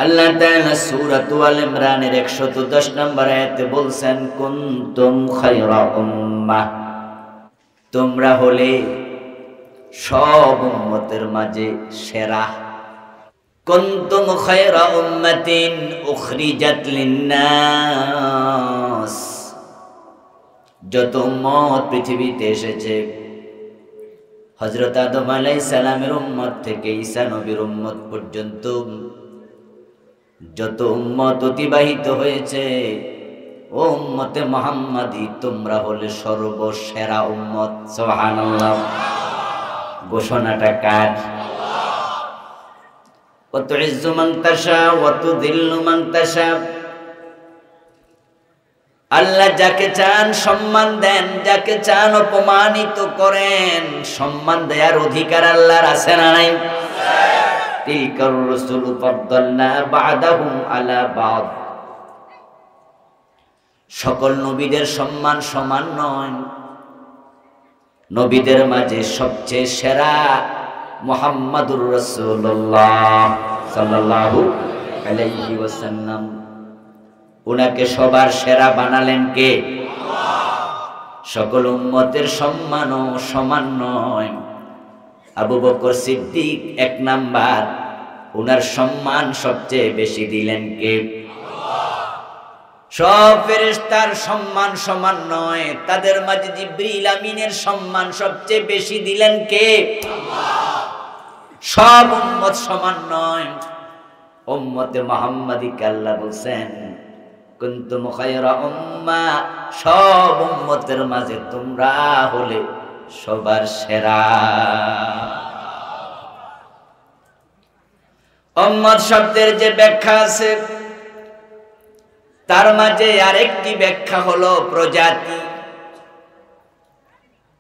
আল্লাহ তাআলা সূরাত আল ইমরানের 110 নম্বর আয়াতে বলছেন, কুনতুম খায়রা উম্মাহ, তোমরা হলে সব উম্মতের মাঝে সেরা। কুনতুম খায়রা উম্মাতিন উখরিজাত লিন-নাস, যত উম্মত পৃথিবীতে এসেছে, হযরত আদম আলাইহিস সালামের উম্মত থেকে ঈসা নবীর উম্মত পর্যন্ত যত উম্মত অতিবাহিত হয়েছে, ও উম্মতে মুহাম্মাদি তোমরা হলে সর্বসেরা উম্মত। সুবহানাল্লাহ। ঘোষণাটা কার? ওয়া তুইজ্জু মান তাশা ওয়া তুযিল্লু মান তাশা, আল্লাহ যাকে চান সম্মান দেন, যাকে চান অপমানিত করেন। সম্মান দেওয়ার অধিকার আল্লাহর আছে না নাই? তিলকার রাসূলু ফাদ্দালনা বা'দাহুম আলা বা'দ, সকল নবীদের সম্মান সমান নয়। নবীদের মাঝে সবচেয়ে সেরা মুহাম্মাদুর রাসূলুল্লাহ সাল্লাল্লাহু আলাইহি ওয়াসাল্লাম। উনাকে সবার সেরা বানালেন কে? সকল উম্মতের সম্মানও সমান নয়। আবু বকর সিদ্দিক 1 নাম্বার, উনার সম্মান সবচেয়ে বেশি দিলেন কে? সব ফেরেশতার সম্মান সমান নয়, তাদের মাঝে জিবরিল আমিনের সম্মান সবচেয়ে বেশি দিলেন কে? সব উম্মত সমান নয়। উম্মতে মুহাম্মাদিকে আল্লাহ বলছেন, কুনতুম খায়রা উম্মাহ, সব উম্মতের মাঝে তোমরা হলে সবার সেরা। উম্মত শব্দের যে ব্যাখ্যা আছে, তার মাঝে আরেকটি ব্যাখ্যা হলো প্রজাতি।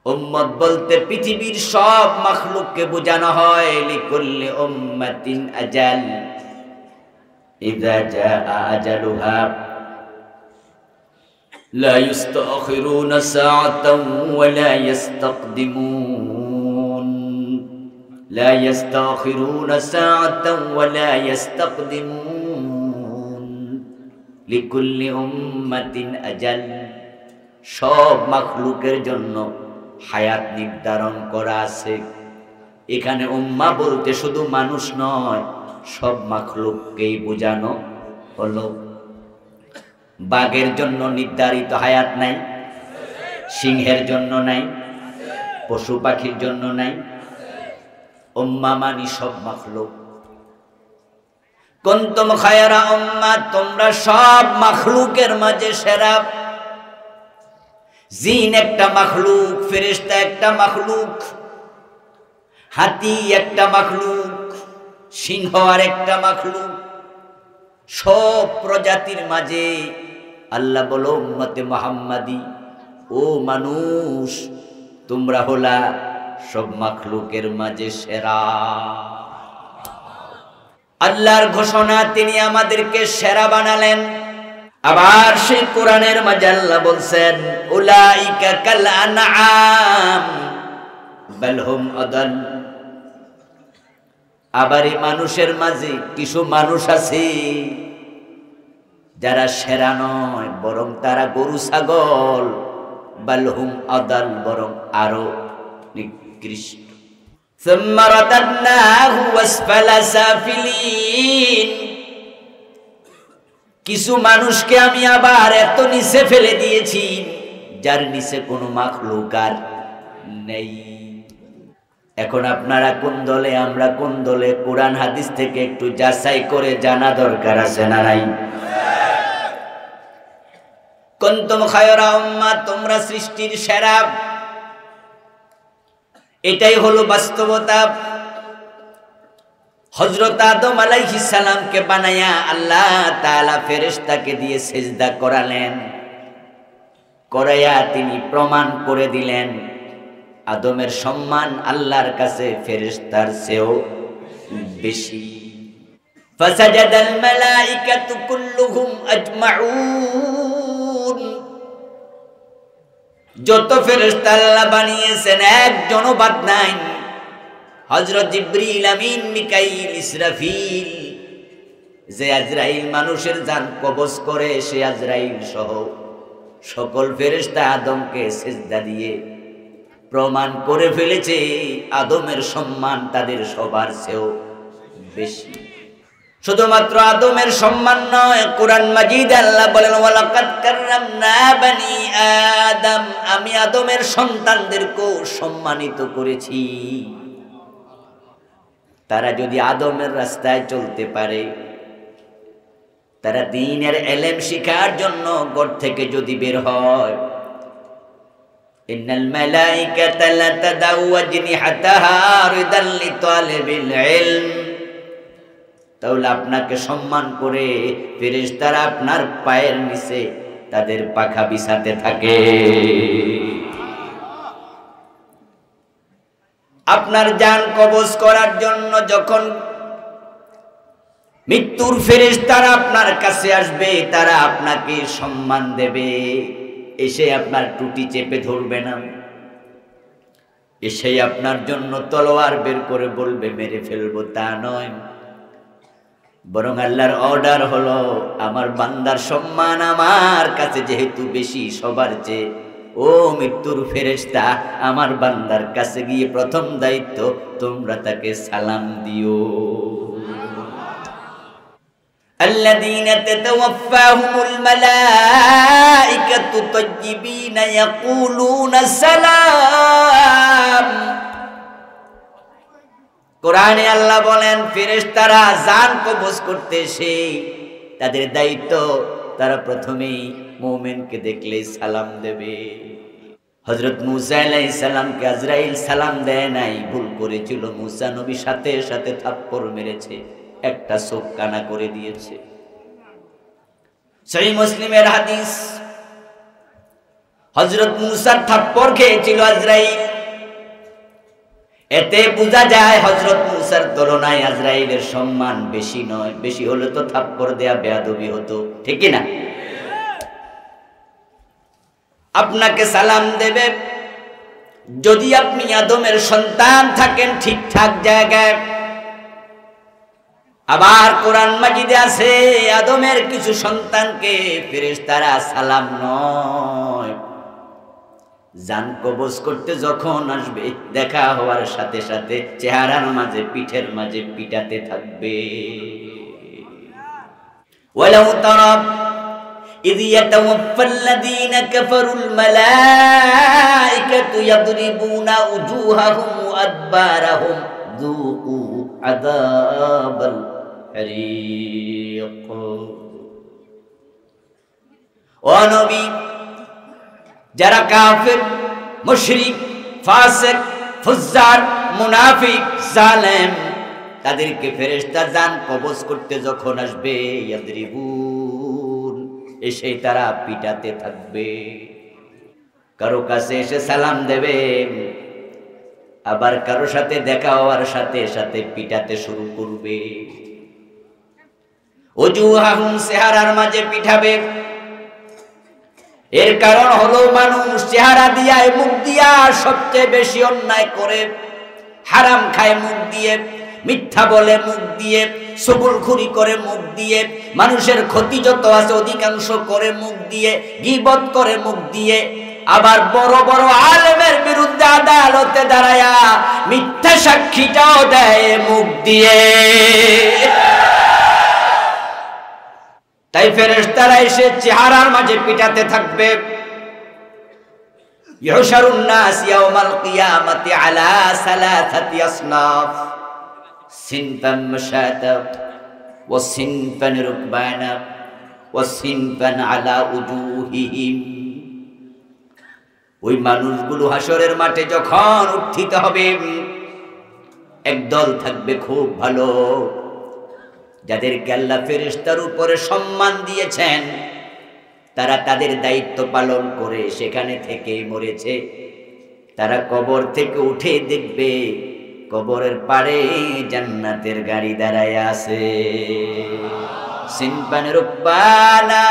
উম্মত বলতে পৃথিবীর সব মাখলুককে বোঝানো হয়। লিকুল্লি উম্মাতিন আজাল, ইযা জাআ আজালুহা লা ইস্তাখিরুনা সাআতান ওয়া লা ইস্তাকদিমুন, লা ইস্তাখিরুনা সাআতান ওয়া লা ইস্তাকদিমুন। লিকুল্লি উম্মাতিন আজাল, সব মাখলুকের জন্য হায়াত নির্ধারণ করা আছে। এখানে উম্মাহ বলতে শুধু মানুষ নয়, সব মাখলুককেই বোঝানো হলো। বাঘের জন্য নির্ধারিত হায়াত নাই, সিংহের জন্য নাই, পশু পাখির জন্য নাই। উম্মাহ মানি সব মাখলুক। কুনতুম খায়রা উম্মাহ, তোমরা সব মাখলুকের মাঝে সেরা। জিন একটা মাখলুক, ফেরেশতা একটা মাখলুক, হাতি একটা মাখলুক, সিংহ আর একটা মাখলুক। সব প্রজাতির মাঝে আল্লাহ বলো, উম্মতে মুহাম্মাদি, ও মানুষ তোমরা হলা সব মাখলুকের মাঝে সেরা। আল্লাহর ঘোষণা, তিনি আমাদেরকে সেরা বানালেন। আবার সেই কোরআনের মাঝে আল্লাহ বলছেন, উলাইকা কাল আনআম বাল হুম আদাল। আবার এই মানুষের মাঝে কিছু মানুষ আছে যারা সেরা নয়, বরং তারা গরু ছাগল। বাল হুম আদাল, বরং আরো নিকৃষ্ট। সুম্মা রাদাদনাহু আসফালা সাফিলিন, কিছু মানুষকে আমি আবার এত নিচে ফেলে দিয়েছি যার নিচে কোনো মাখলুক আর নেই। এখন আপনারা কোন দলে, আমরা কোন দলে, কোরআন হাদিস থেকে একটু যাচাই করে জানা দরকার আছে না নাই? কুনতুম খায়রা উম্মাহ, তোমরা সৃষ্টির সেরা। এটাই হলো বাস্তবতা। হযরত আদম আলাইহিস সালামকে বানায়া আল্লাহ তাআলা ফেরেশতাকে দিয়ে সিজদা করালেন। করাইয়া তিনি প্রমাণ করে দিলেন, আদমের সম্মান আল্লাহর কাছে ফেরেশতার চেয়েও বেশি। ফাসাজাদাল মালাইকাতু কুল্লুহুম আজমাউন, যত ফেরেশতা আল্লাহ বানিয়েছেন একজনও বাদ নাই। হযরত জিবরিল, আমিন, মিকাইল, ইসরাফিল যে আজরাইল মানুষের জান কবজ করে, সে আজরাইল সহ সকল ফেরেশতা আদমকে সিজদা দিয়ে প্রমাণ করে ফেলেছে আদমের সম্মান তাদের সবার চেয়েও বেশি। শুধুমাত্র আদমের সম্মান নয়, কোরআন মাজিদে আল্লাহ বলেন ওয়ালাকাদ কাররামনা বানি আদম, আমি আদমের সন্তানদেরকেও সম্মানিত করেছি। তারা যদি আদমের রাস্তায় চলতে পারে, তারা দ্বীনের ইলম শিখার জন্য ঘর থেকে যদি বের হয়, ইন্নাল মালাইকাতা লা তাদাউ আজনিহাতাহা রিদাল লিতালিবিল ইলম, তাহলে আপনাকে সম্মান করে ফেরেশতারা আপনার পায়ের নিচে তাদের পাখা বিছাতে থাকে। আপনার জান কবজ করার জন্য যখন মৃত্যুর ফেরেশতারা আপনার কাছে আসবে, তারা আপনাকে সম্মান দেবে, এসে আপনার টুটি চেপে ধরবে না, এসে আপনার জন্য তলোয়ার বের করে বলবে মেরে ফেলবো, তা নয়। বরং আল্লাহর অর্ডার হলো, আমার বান্দার সম্মান আমার কাছে যেহেতু বেশি সবার চেয়ে, ও মৃত্যুর ফেরেশতা, আমার বান্দার কাছে গিয়ে প্রথম দায়িত্ব তোমরা তাকে সালাম দিও। الذين تتوفاهم الملائكة طيبين يقولون سلام। কোরআনে আল্লাহ বলেন ফেরেশতারা জান কবজ করতে এসে তাদের দায়িত্ব, তারা প্রথমেই মুমিনকে দেখলে সালাম দেবে। হযরত মূসা আলাইহিস সালামকে আজরাইল সালাম দেয় নাই, ভুল করেছিল। মূসা নবী সাথে সাথে থাপ্পড় মেরেছে, একটা চোখ কানা করে দিয়েছে। সহিহ মুসলিমের হাদিস, হযরত মূসার থাপ্পড় খেয়েছিল আজরাইল। এতে বোঝা যায় হযরত মূসার তুলনায় আজরাইলের সম্মান বেশি নয়। বেশি হলে তো থাপ্পড় দেয়া বেয়াদবি হতো, ঠিক কি না? আপনাকে সালাম দেবে যদি আপনি আদমের সন্তান থাকেন ঠিকঠাক জায়গায়। আবার কোরআন মাজিদে আছে আদমের কিছু সন্তানকে ফেরেশতারা সালাম নয়, জান কবজ করতে যখন আসবে, দেখা হওয়ার সাথে সাথে চেহারার মাঝে পিঠের মাঝে পিটাতে থাকবে। ওয়ালাউ তারা ইয ইয়াতাওয়াফাল্লাযীনা কাফারুল মালাইকাতু ইয়াদরিবুনা উজুহাহুম ওয়া আদবারাহুম যুকু আযাবাল হারিক। ও নবী, যারা কাফের, মুশরিক, ফাসিক, ফুজ্জার, মুনাফিক, জালেম, তাদেরকে ফেরেশতা জান কবজ করতে যখন আসবে, ইয়াদরিবুন, এসে তারা পিটাতে থাকবে। কারো কাছে এসে সালাম দেবে, আবার কারো সাথে দেখা হওয়ার সাথে সাথে পিটাতে শুরু করবে। ওজুহাহুম, চেহারার মাঝে পিঠাবে। এর কারণ হলো মানুষ চেহারা দিয়া, মুখ দিয়া সবচেয়ে বেশি অন্যায় করে। হারাম খায় মুখ দিয়ে, মিথ্যা বলে মুখ দিয়ে, সুবুলখুরি করে মুখ দিয়ে, মানুষের ক্ষতি যত আছে অধিকাংশ করে মুখ দিয়ে, গীবত করে মুখ দিয়ে। আবার বড় বড় আলেমের বিরুদ্ধে আদালতে দাঁড়ায়া মিথ্যা সাক্ষীটাও দেয় মুখ দিয়ে। তাই ফেরেশতারা এসে চেহারার মাঝে পিটাতে থাকবে। ইহশারুন নাস ইয়াউমাল কিয়ামাতি আলা সালাসাতি আসনাফ, সিনফান মাশাতা ওয়া সিনফান রুকবানা ওয়া সিনফান আলা উজুহিহিম। ওই মানুষগুলো হাসরের মাঠে যখন উত্থিত হবে, একদল থাকবে খুব ভালো, যাদেরকে আল্লাহ ফেরেশতার উপরে সম্মান দিয়েছেন, তারা তাদের দায়িত্ব পালন করে সেখানে থেকে মরেছে। তারা কবর থেকে উঠে দেখবে কবরের পাড়ে জান্নাতের গাড়ি দাঁড়ায় আছে। সিনফানের রুকবানা,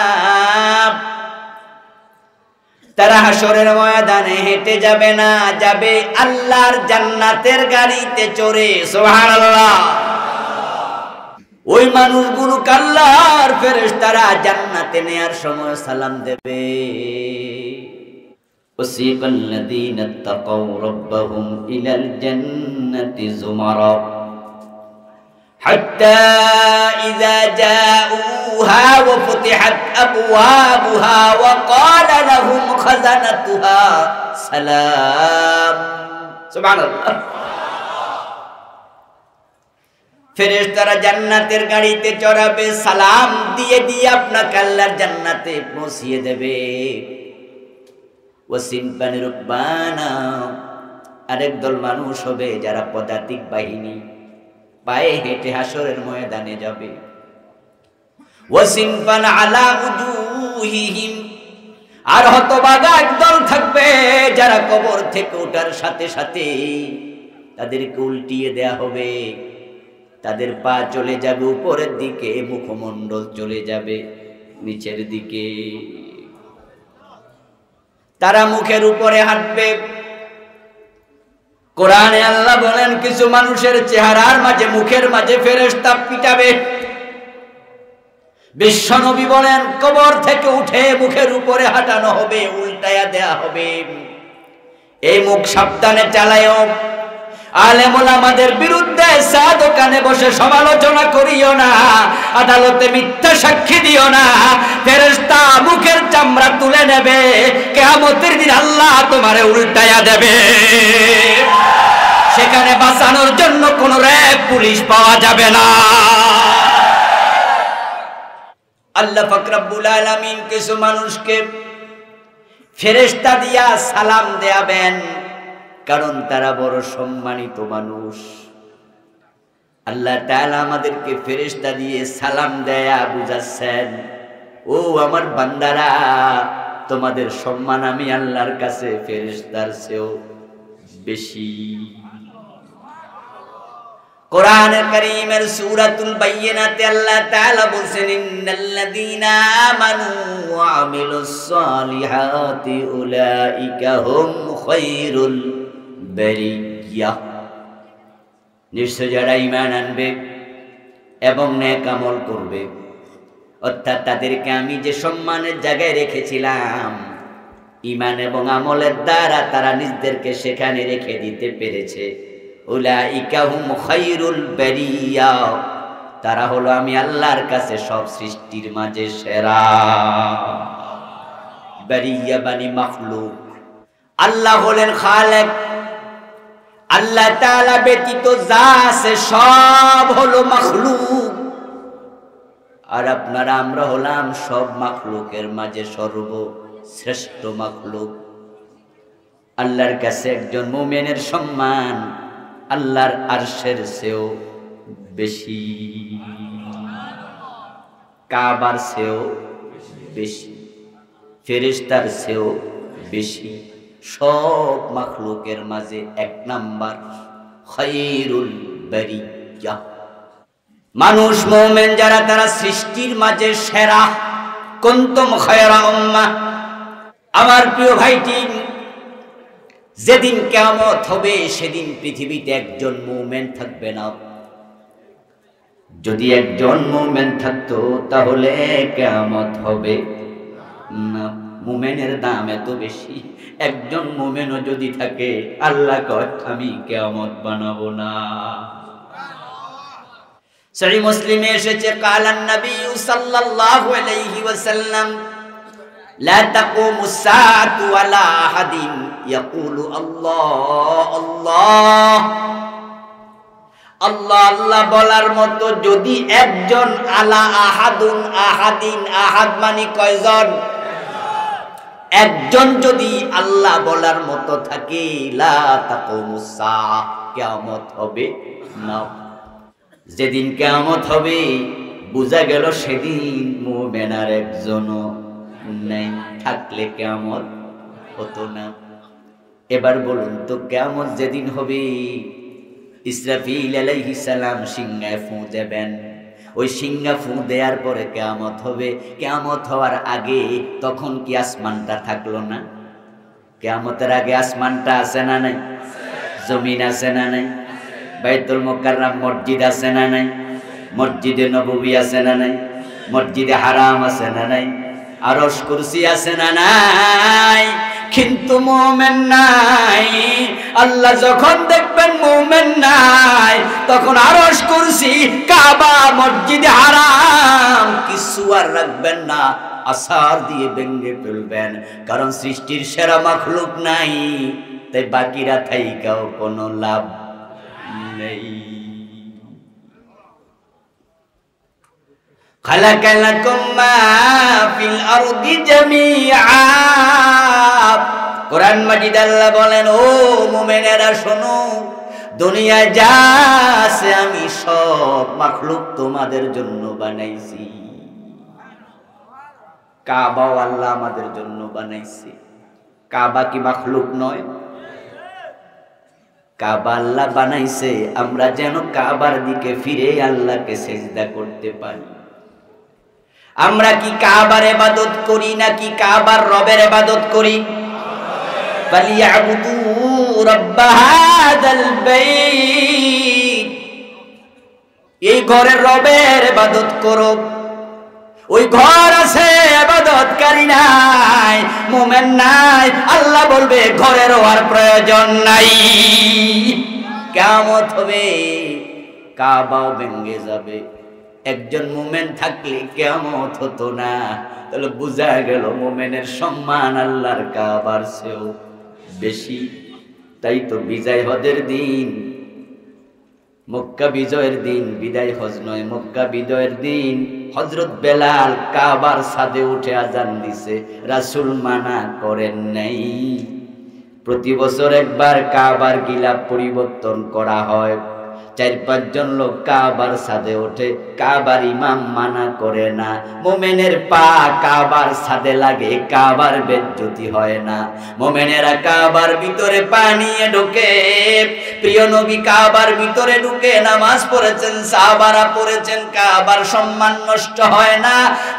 তারা হাসরের ময়দানে হেঁটে যাবে না, যাবে আল্লাহর জান্নাতের গাড়িতে চড়ে। সুবহানাল্লাহ। ওই মানুষগুলো আল্লাহর ফেরেশতারা জান্নাতে নেয়ার সময় সালাম দেবে। وسيق الذين اتقوا ربهم إلى الجنة زمرا حتى إذا جاءوها وفتحت أبوابها وقال لهم خزنتها سلام سبحان الله ফেরেশতারা জান্নাতের গাড়িতে চড়াবে, সালাম দিয়ে দিয়ে আপনাকে আল্লাহর জান্নাতে পৌঁছিয়ে দেবে। ওয়াসিনবানি রুকবানা, আরেক দল মানুষ হবে যারা পদাতিক বাহিনী, পায়ে হেঁটে হাসরের ময়দানে যাবে। ওয়াসিনবান আলা উজুহিহিম, আর হতভাগা একদল থাকবে যারা কবর থেকে ওঠার সাথে সাথে তাদেরকে উল্টিয়ে দেয়া হবে। তাদের পা চলে যাবে উপরের দিকে, মুখমণ্ডল চলে যাবে নিচের দিকে। তারা মুখের উপরে হাঁটবে। কোরআনে আল্লাহ বলেন কিছু মানুষের চেহারার মাঝে, মুখের মাঝে ফেরেশতা পিটাবে। বিশ্বনবী বলেন কবর থেকে উঠে মুখের উপরে হাঁটানো হবে, উল্টায়া দেয়া হবে। এই মুখ সাবধানে চালায়ও। আলেম ওলামাদের বিরুদ্ধে চা দোকানে বসে সমালোচনা করিও না, আদালতে মিথ্যা সাক্ষী দিও না। ফেরেশতা মুখের চামড়া তুলে নেবে, কিয়ামতের দিন আল্লাহ তোমারে উল্টায়া দেবে। সেখানে বাঁচানোর জন্য কোন র‍্যাব পুলিশ পাওয়া যাবে না। আল্লাহ পাক রব্বুল আলামিন কিছু মানুষকে ফেরেশতা দিয়া সালাম দেয়াবেন, কারণ তারা বড় সম্মানিত মানুষ। আল্লাহ তাআলা আমাদেরকে ফেরেশতা দিয়ে সালাম দেয়া বুঝাচ্ছেন, ও আমার বান্দারা, তোমাদের সম্মান আমি আল্লাহর কাছে ফেরেশতার চেয়েও বেশি। কোরআনুল কারীমের সূরাতুল বাইয়িনাতে আল্লাহ তাআলা বলেন, ইন্নাল্লাযীনা আমানু ওয়া আমিলুস সালিহাতি উলাইকা হুম খায়রুল বারিয়াহ। নিশ্চয় যারা ঈমান আনবে এবং নেক আমল করবে, অর্থাৎ তাদেরকে আমি যে সম্মানের জায়গায় রেখেছিলাম, ঈমান এবং আমলের দ্বারা তারা নিজেদেরকে সেখানে রেখে দিতে পেরেছে। উলাইকা হুম খায়রুল বারিয়া, তারা হলো আমি আল্লাহর কাছে সব সৃষ্টির মাঝে সেরা। বারিয়া বানি মাখলুক। আল্লাহ হলেন খালেক। আল্লাহ তাআলা ব্যতীত যা আছে সব হলো মাখলুক। আর আপনারা আমরা হলাম সব মাখলুকের মাঝে সর্বশ্রেষ্ঠ মাখলুক। আল্লাহর কাছে একজন মুমিনের সম্মান আল্লাহর আরশের চেয়েও বেশি, কাবার চেয়েও বেশি, ফেরেশতার চেয়েও বেশি। সব মাখলুকের মাঝে এক নাম্বার খায়রুল বারিয়া। মানুষ মুমিন যারা, তারা সৃষ্টির মাঝে সেরা। কুনতুম খায়রা উম্মাহ। আমার প্রিয় ভাইটি, যেদিন কিয়ামত হবে সেদিন পৃথিবীতে একজন মুমিন থাকবে না। যদি একজন মুমিন থাকতো তাহলে কিয়ামত হবে না। মুমিনের দাম এত বেশি, একজন মুমিনও যদি থাকে আল্লাহ কয় আমি কিয়ামত বানাবো না। সহিহ মুসলিমে এসেছে, কালান নবী সাল্লাল্লাহু আলাইহি ওয়াসাল্লাম, লা তাকুমুস সাআতু আলা আহাদিন ইয়াকুলু আল্লাহ আল্লাহ আল্লাহ আল্লাহ বলার মতো যদি একজন, আলা আহাদুন, আহাদিন, আহাদ মানে কয়জন? একজন যদি আল্লাহ বলার মতো থাকে, লা তাকুমুস সাআহ, কিয়ামত হবে না। যেদিন কিয়ামত হবে বুঝা গেল সেদিন মুমিন আর একজনও নাই, থাকলে কিয়ামত হতো না। এবার বলুন তো, কিয়ামত যেদিন হবে, ইসরাফিল আলাইহিস সালাম সিংহায় ফু দেবেন। ওই সিংহা ফু দেওয়ার পরে কিয়ামত হবে। কিয়ামত হওয়ার আগে তখন কি আসমানটা থাকলো না? কিয়ামতের আগে আসমানটা আছে না নাই? জমিন আছে না নাই? বাইতুল মুকাররম মসজিদ আছে না নাই? মসজিদে নববী আছে না নাই? মসজিদে হারাম আছে না নাই? আরশ কুরসি আছে না নাই? কিন্তু মুমিন নাই। আল্লাহ যখন দেখবেন মুমিন নাই, তখন আরশ কুরসি কাবা মসজিদে হারাম কিছু আর রাখবেন না, আসার দিয়ে ভেঙে ফেলবেন। কারণ সৃষ্টির সেরা মাখলুক নাই, তাই বাকিরা থাইকাও কোনো লাভ নেই। খালাকা লাকুম মা ফিল আরদি জামিআ। কোরআন মাজিদ আল্লাহ বলেন, ও মুমিনেরা শোনো, দুনিয়ায় যা আছে আমি সব মাখলুক তোমাদের জন্য বানাইছি। কাবাও আল্লাহ আমাদের জন্য বানাইছে। কাবা কি মাখলুক নয়? কাবা আল্লাহ বানাইছে আমরা যেন কাবার দিকে ফিরে আল্লাহকে সিজদা করতে পারি। আমরা কি কাবার ইবাদত করি নাকি কাবার রবের ইবাদত করি? ফালিয়াবুদু রাব্ব হাযাল বাইত। এই ঘরের রবের ইবাদত করো। ওই ঘর আছে, ইবাদতকারী নাই, মুমিন নাই। আল্লাহ বলবে ঘরেরও আর প্রয়োজন নাই। কিয়ামত হবে, কাবাও ভেঙে যাবে। একজন মুমিন থাকলে কিয়ামত হতো না। তাহলে বোঝা গেল মুমিনের সম্মান আল্লাহর কাবার চেয়েও বেশি। তাই তো বিজয় হজের দিন, মক্কা বিজয়ের দিন, বিদায় হজ নয়, মক্কা বিজয়ের দিন হযরত বেলাল কাবার ছাদে উঠে আজান দিছে, রাসূল মানা করেন নাই। প্রতি বছর একবার কাবার গিলাফ পরিবর্তন করা হয়। 4-5 জন লোক কাবার ছাদে ওঠে, কাবার ইমাম মানা করে না। মুমিনের পা কাবার ছাদে লাগে, কাবার বেজ্জতি হয় না। মুমিনেরা কাবার ভিতরে পা নিয়ে ঢোকে। প্রিয় নবী কাবার ভিতরে ঢুকে নামাজ পড়েছেন, সাহাবারা পড়েছেন, কাবার সম্মান নষ্ট হয় না।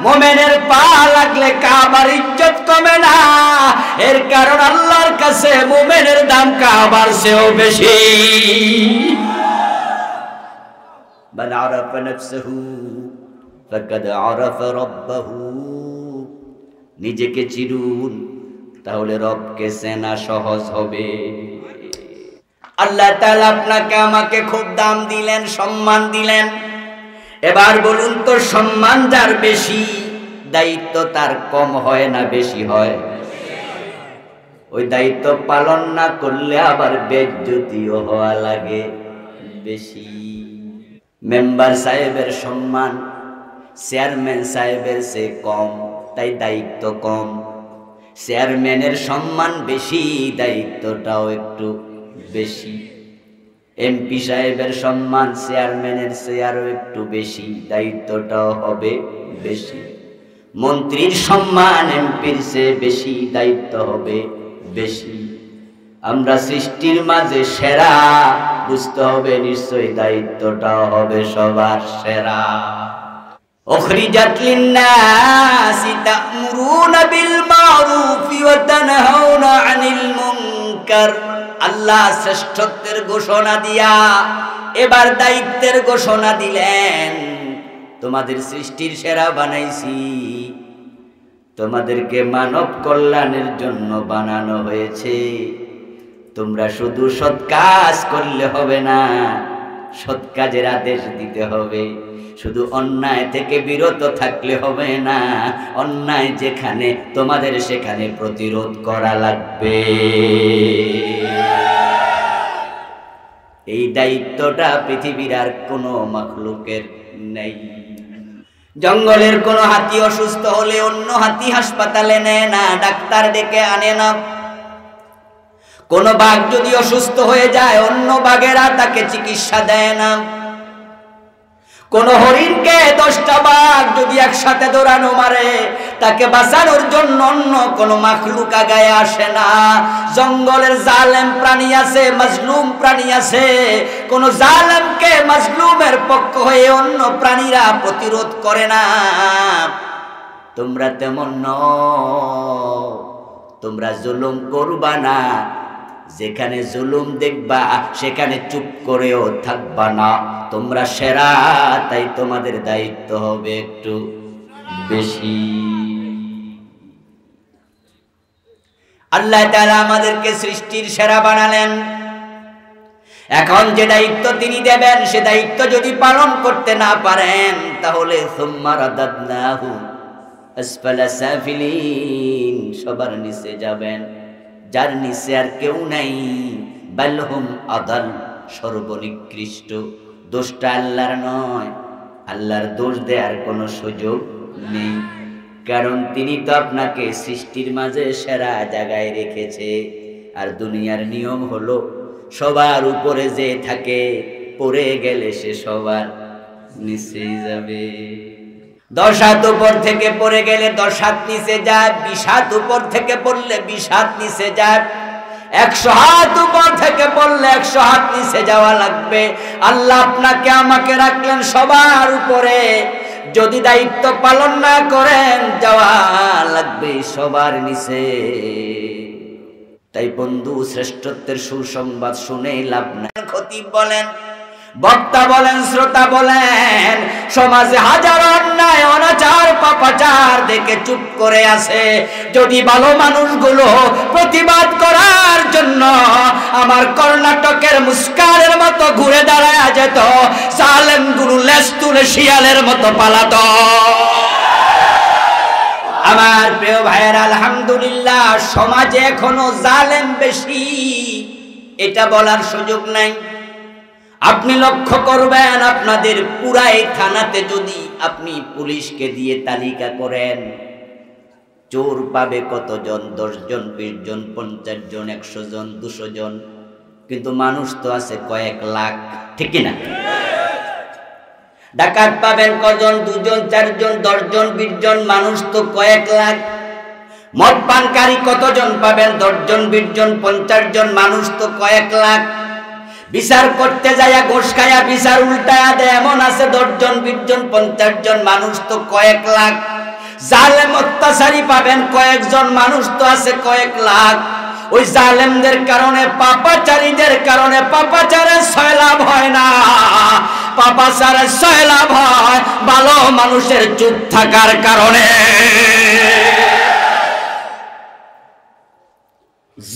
মুমিনের পা লাগলে কাবার ইজ্জত কমে না। এর কারণ আল্লাহর কাছে মুমিনের দাম কাবার চেয়েও বেশি। মান আরাফা নাফসাহু ফাকাদ আরাফা রাব্বাহু। নিজেকে চিনুন, তাহলে রবকে চেনা সহজ হবে। আল্লাহ তাআলা আপনাকে আমাকে খুব দাম দিলেন, সম্মান দিলেন। এবার বলুন তো, সম্মান যার বেশি, দায়িত্ব তার কম হয় না বেশি হয়? ওই দায়িত্ব পালন না করলে আবার বেজ্জতিও হওয়া লাগে বেশি। মেম্বার সাহেবের সম্মান চেয়ারম্যান সাহেবের চেয়ে কম, তাই দায়িত্ব কম। চেয়ারম্যানের সম্মান বেশি, দায়িত্বটাও একটু বেশি। এমপি সাহেবের সম্মান চেয়ারম্যানের চেয়ে আরো একটু বেশি, দায়িত্বটাও হবে বেশি। মন্ত্রীর সম্মান এমপির চেয়ে বেশি, দায়িত্ব হবে বেশি। আমরা সৃষ্টির মাঝে সেরা, বুঝতে হবে নিশ্চয়ই দায়িত্বটাও হবে সবার সেরা। উখরিজাত লিন-নাসি তা'মুরুনা বিল মা'রুফি ওয়া তানহাউনা আনিল মুনকার। আল্লাহ শ্রেষ্ঠত্বের ঘোষণা দিয়া এবার দায়িত্বের ঘোষণা দিলেন। তোমাদের সৃষ্টির সেরা বানাইছি, তোমাদেরকে মানব কল্যাণের জন্য বানানো হয়েছে। তোমরা শুধু সৎ কাজ করলে হবে না, সৎ কাজের আদেশ দিতে হবে। শুধু অন্যায় থেকে বিরত থাকলে হবে না, অন্যায় যেখানে তোমাদের সেখানে প্রতিরোধ করা লাগবে। এই দায়িত্বটা পৃথিবীর আর কোনো মাখলুকের নেই। জঙ্গলের কোনো হাতি অসুস্থ হলে অন্য হাতি হাসপাতালে নেয় না, ডাক্তার ডেকে আনে না। কোন বাঘ যদি অসুস্থ হয়ে যায়, অন্য বাঘেরা তাকে চিকিৎসা দেয় না। কোন হরিণকে 10টা বাঘ যদি একসাথে দৌড়ানো মারে, তাকে বাঁচানোর জন্য অন্য কোন মাখলুক আগায় আসে না। জঙ্গলের জালেম প্রাণী আছে, মাজলুম প্রাণী আছে। কোন জালেমকে মাজলুমের পক্ষ হয়ে অন্য প্রাণীরা প্রতিরোধ করে না। তোমরা তেমন নও, তোমরা জুলুম করবা না। যেখানে জুলুম দেখবা সেখানে চুপ করেও থাকবা না। তোমরা সেরা, তাই তোমাদের দায়িত্ব হবে একটু বেশি। আল্লাহ তাআলা আমাদেরকে সৃষ্টির সেরা বানালেন। এখন যে দায়িত্ব তিনি দেবেন, সে দায়িত্ব যদি পালন করতে না পারেন, তাহলে সুম্মা রাদাদনাহু আসফালা সাফিলিন, সবার নিচে যাবেন, যার নিচে আর কেউ নাই। বালহুম আদাল, সর্বনিকৃষ্ট। দোষটা আল্লাহর নয়, আল্লাহর দোষ দেওয়ার কোনো সুযোগ নেই, কারণ তিনি তো আপনাকে সৃষ্টির মাঝে সেরা জায়গায় রেখেছে। আর দুনিয়ার নিয়ম হলো সবার উপরে যে থাকে, পড়ে গেলে সে সবার নিচে যাবে। 10 হাত উপর থেকে পড়ে গেলে 10 হাত নিচে যায়, 20 হাত উপর থেকে পড়লে 20 হাত নিচে যায়, 100 হাত উপর থেকে পড়লে 100 হাত নিচে যাওয়া লাগবে। আল্লাহ আপনাকে আমাকে রাখলেন সবার উপরে, যদি দায়িত্ব পালন না করেন যাওয়া লাগবে সবার নিচে। তাই বন্ধু, শ্রেষ্ঠত্বের সুসংবাদ শুনে লাভ নাই। খতিব বলেন, বক্তা বলেন, শ্রোতা বলেন, সমাজে হাজার অন্যায় অনাচার পাপাচার দেখে চুপ করে আছে। যদি ভালো মানুষগুলো প্রতিবাদ করার জন্য আমার কর্ণাটকের মুস্কানের মতো ঘুরে দাঁড়ায় যেত, জালেমগুলো লেজ তুলে শিয়ালের মতো পালাতো। আমার প্রিয় ভাইয়ের, আলহামদুলিল্লাহ সমাজে এখনো জালেম বেশি, এটা বলার সুযোগ নাই। আপনি লক্ষ্য করবেন, আপনাদের পুরাই থানাতে যদি আপনি পুলিশকে দিয়ে তালিকা করেন, চোর পাবে কতজন? 10 জন, 20 জন, 50 জন, 100 জন, 200 জন, কিন্তু মানুষ তো আছে কয়েক লাখ, ঠিক কিনা? ডাকাত পাবেন কজন? 2 জন, 4 জন, 10 জন, 20 জন, মানুষ তো কয়েক লাখ। মদ পানকারী কতজন পাবেন? 10 জন, 20 জন, 50 জন, মানুষ তো কয়েক লাখ। বিচার করতে যাইয়া ঘোষ খায়া বিচার উল্টায়া দেয় এমন আছে 10 জন, 20 জন, 50 জন, মানুষ তো কয়েক লাখ। জালেম অত্যাচারী পাবেন কয়েকজন, মানুষ তো আছে কয়েক লাখ। ওই জালেমদের কারণে, পাপাচারীদের কারণে পাপাচারের সয়লাভ হয় না, পাপাচারের সয়লাভ হয় ভালো মানুষের চুপ থাকার কারণে।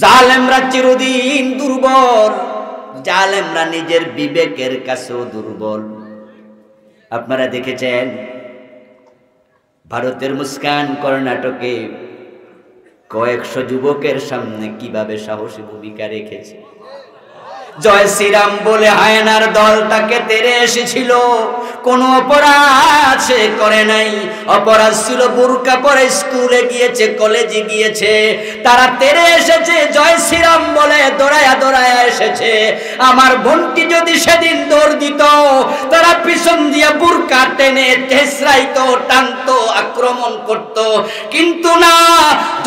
জালেমরা চিরদিন দুর্বল, জালেমরা নিজের বিবেকের কাছেও দুর্বল। আপনারা দেখেছেন ভারতের মুস্কান কর্ণাটকে কয়েকশো যুবকের সামনে কিভাবে সাহসী ভূমিকা রেখেছে। জয় শ্রীরাম বলে হায়নার দল তাকে তেড়ে এসেছিল, কোনো অপরাধ সে করে নাই। অপরাধ ছিল বুরকা পরে স্কুলে গিয়েছে, কলেজে গিয়েছে, তারা তেড়ে এসেছে জয় শ্রীরাম বলে, দৌড়ায়া দৌড়ায়া এসেছে। আমার বোনটি যদি সেদিন দৌড় দিত, তারা পিছন দিয়ে বুরকা টেনে ঠেসরাইতো, টানতো, আক্রমণ করত, কিন্তু না,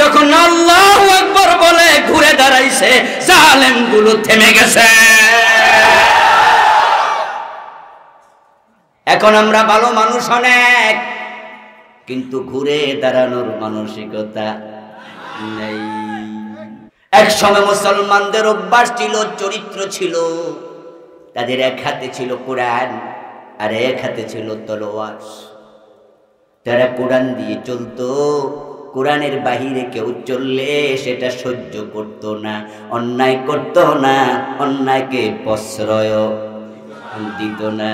যখন আল্লাহু আকবার বলে ঘুরে দাঁড়াইছে, জালেমগুলো থেমে গেছে। এখন আমরা ভালো মানুষ অনেক, কিন্তু ঘুরে দাঁড়ানোর মানসিকতা নেই। এক সময় মুসলমানদের অভ্যাস ছিল, চরিত্র ছিল, তাদের এক হাতে ছিল কোরআন আর এক হাতে ছিল তলোয়ার। তারা কোরআন দিয়ে চলতো, কোরআনের বাহিরে কেউ চললে সেটা সহ্য করত না, অন্যায় করত না, অন্যায়কে প্রশ্রয় দিত না।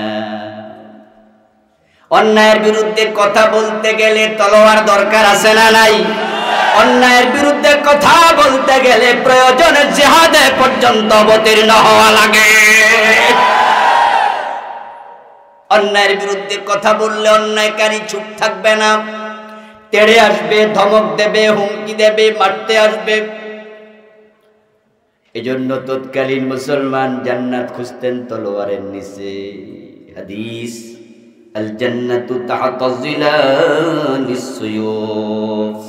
অন্যায়ের বিরুদ্ধে কথা বলতে গেলে তলোয়ার দরকার আছে না নাই? অন্যায়ের বিরুদ্ধে কথা বলতে গেলে প্রয়োজনে জিহাদে পর্যন্ত অবতীর্ণ হওয়া লাগে। অন্যায়ের বিরুদ্ধে কথা বললে অন্যায়কারী চুপ থাকবে না, তেড়ে আসবে, ধমক দেবে, হুমকি দেবে, মারতে আসবে। এজন্য তৎকালীন মুসলমান জান্নাত খুঁজতেন তলোয়ারের নিচে। হাদিস, আল জান্নাতু তাহতা জিলালিস সুয়ুফ।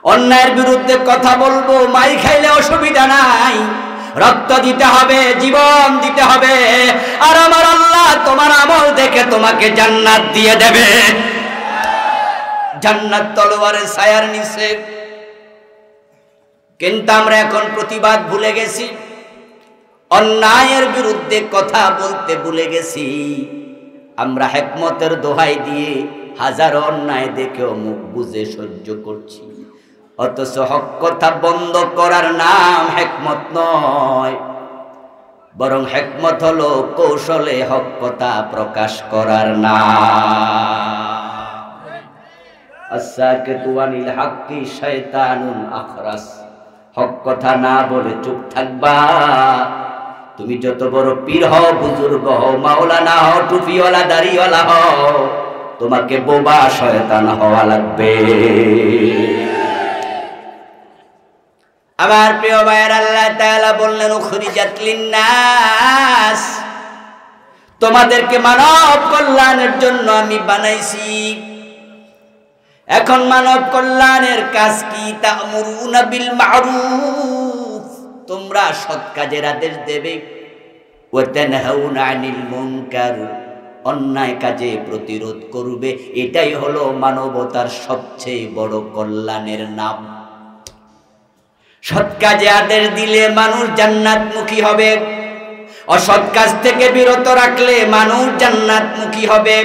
অন্যায়ের বিরুদ্ধে কথা বলবো, মাই খাইলে অসুবিধা নাই, রক্ত দিতে হবে, জীবন দিতে হবে, আর আমার আল্লাহ তোমার আমল দেখে তোমাকে জান্নাত দিয়ে দেবে। জান্নাত তলোয়ারের ছায়ার নিচে। কিন্তু আমরা এখন প্রতিবাদ ভুলে গেছি, অন্যায়ের বিরুদ্ধে কথা বলতে ভুলে গেছি। আমরা হিকমতের দোহাই দিয়ে হাজারো অন্যায় দেখেও মুখ বুজে সহ্য করছি, অথচ হক কথা বন্ধ করার নাম হিকমত নয়, বরং হিকমত হলো কৌশলে হক কথা প্রকাশ করার নাম। আস-সাকিতু আনিল হাক্কি শায়তানুন আখরাস, হক কথা না বলে চুপ থাকবা। তুমি যত বড় পীর হও, বুজুর্গ হও, মাওলানা হও, টুপিওয়ালা দাড়িওয়ালা হও, তোমাকে বোবা শয়তান হওয়া লাগবে। আমার প্রিয় ভাইয়ের, আল্লাহ তাআলা বললেন উখরিজাত লিন্নাস, তোমাদেরকে মানব কল্যাণের জন্য আমি বানাইছি। এখন মানব কল্যাণের কাজ কি? তা'মুরুনা বিল মা'রুফ, তোমরা সৎ কাজের আদেশ দেবে, ওয়া তানহাউনা আনিল মুনকার, অন্যায় কাজে প্রতিরোধ করবে। এটাই হলো মানবতার সবচেয়ে বড় কল্যাণের নাম। সৎ কাজে আদেশ দিলে মানুষ জান্নাতমুখী হবে, অসৎ কাজ থেকে বিরত রাখলে মানুষ জান্নাতমুখী হবে।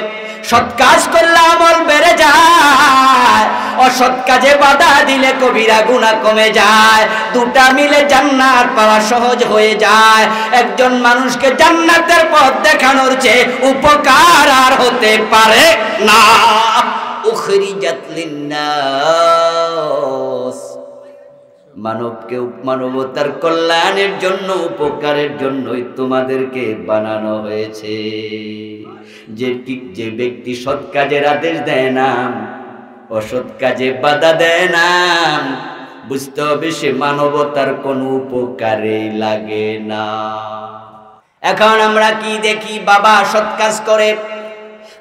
সৎ কাজ করলে আমল বেড়ে যায়, অসৎ কাজে বাধা দিলে কবিরা গুনাহ কমে যায়। দুটা মিলে জান্নাত পাওয়া সহজ হয়ে যায়। একজন মানুষকে জান্নাতের পথ দেখানোর চেয়ে উপকার আর হতে পারে না। উখরিজাত লিন্নাস, মানবকে মানবতার কল্যাণের জন্য, উপকারের জন্যই তোমাদেরকে বানানো হয়েছে। যে ব্যক্তি সৎ কাজের আদেশ দেয় না, অসৎ কাজে বাধা দেয় না, বুঝতে হবে সে মানবতার কোনো উপকারে লাগে না। এখন আমরা কি দেখি? বাবা সৎ কাজ করে,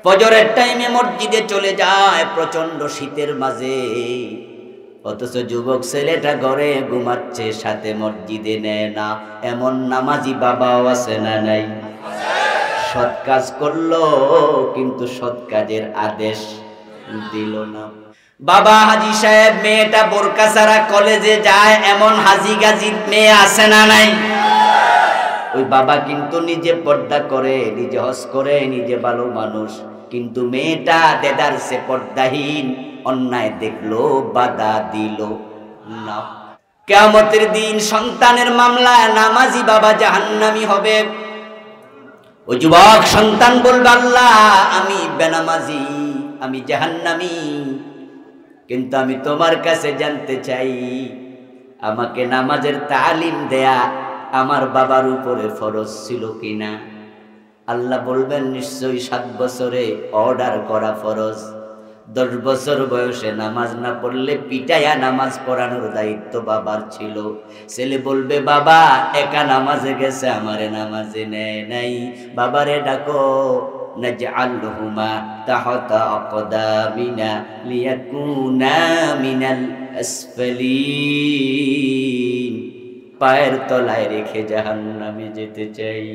ফজরের টাইমে মসজিদে চলে যায় প্রচন্ড শীতের মাঝে, অথচ যুবক ছেলেটা ঘরে ঘুমাচ্ছে, সাথে মসজিদে নেয় না। এমন নামাজি বাবাও আছে না নাই? সৎ কাজ করলো কিন্তু সৎ কাজের আদেশ দিল না। বাবা হাজি সাহেব, মেয়েটা বোরকা ছাড়া কলেজে যায়, এমন হাজি গাজি মেয়ে আছে না নাই? ওই বাবা কিন্তু নিজে পর্দা করে, নিজে হজ করে, নিজে ভালো মানুষ, কিন্তু মেয়েটা দেদারসে পর্দাহীন, অন্যায় দেখলো, বাধা দিল না। কিয়ামতের দিন সন্তানের মামলায় নামাজি বাবা জাহান্নামী হবে। ওই যুবক সন্তান বলবে, আল্লাহ আমি বেনামাজি, আমি জাহান্নামী, কিন্তু আমি তোমার কাছে জানতে চাই, আমাকে নামাজের তালিম দেয়া আমার বাবার উপরে ফরজ ছিল কিনা? আল্লাহ বলবেন, নিশ্চয়ই 7 বছরে অর্ডার করা ফরজ। 10 বছর বয়সে নামাজ না পড়লে পিটাইয়া নামাজ পড়ানোর দায়িত্ব বাবার ছিল। ছেলে বলবে, বাবা একা নামাজে গেছে, আমারে নামাজে নেয় নাই, বাবারে ডাকো। নাজআলহুমা তাহতা আকদামিনা লিয়াকুনা মিনাল আসফালিন, পায়ের তলায় রেখে জাহান্নামে যেতে চাই।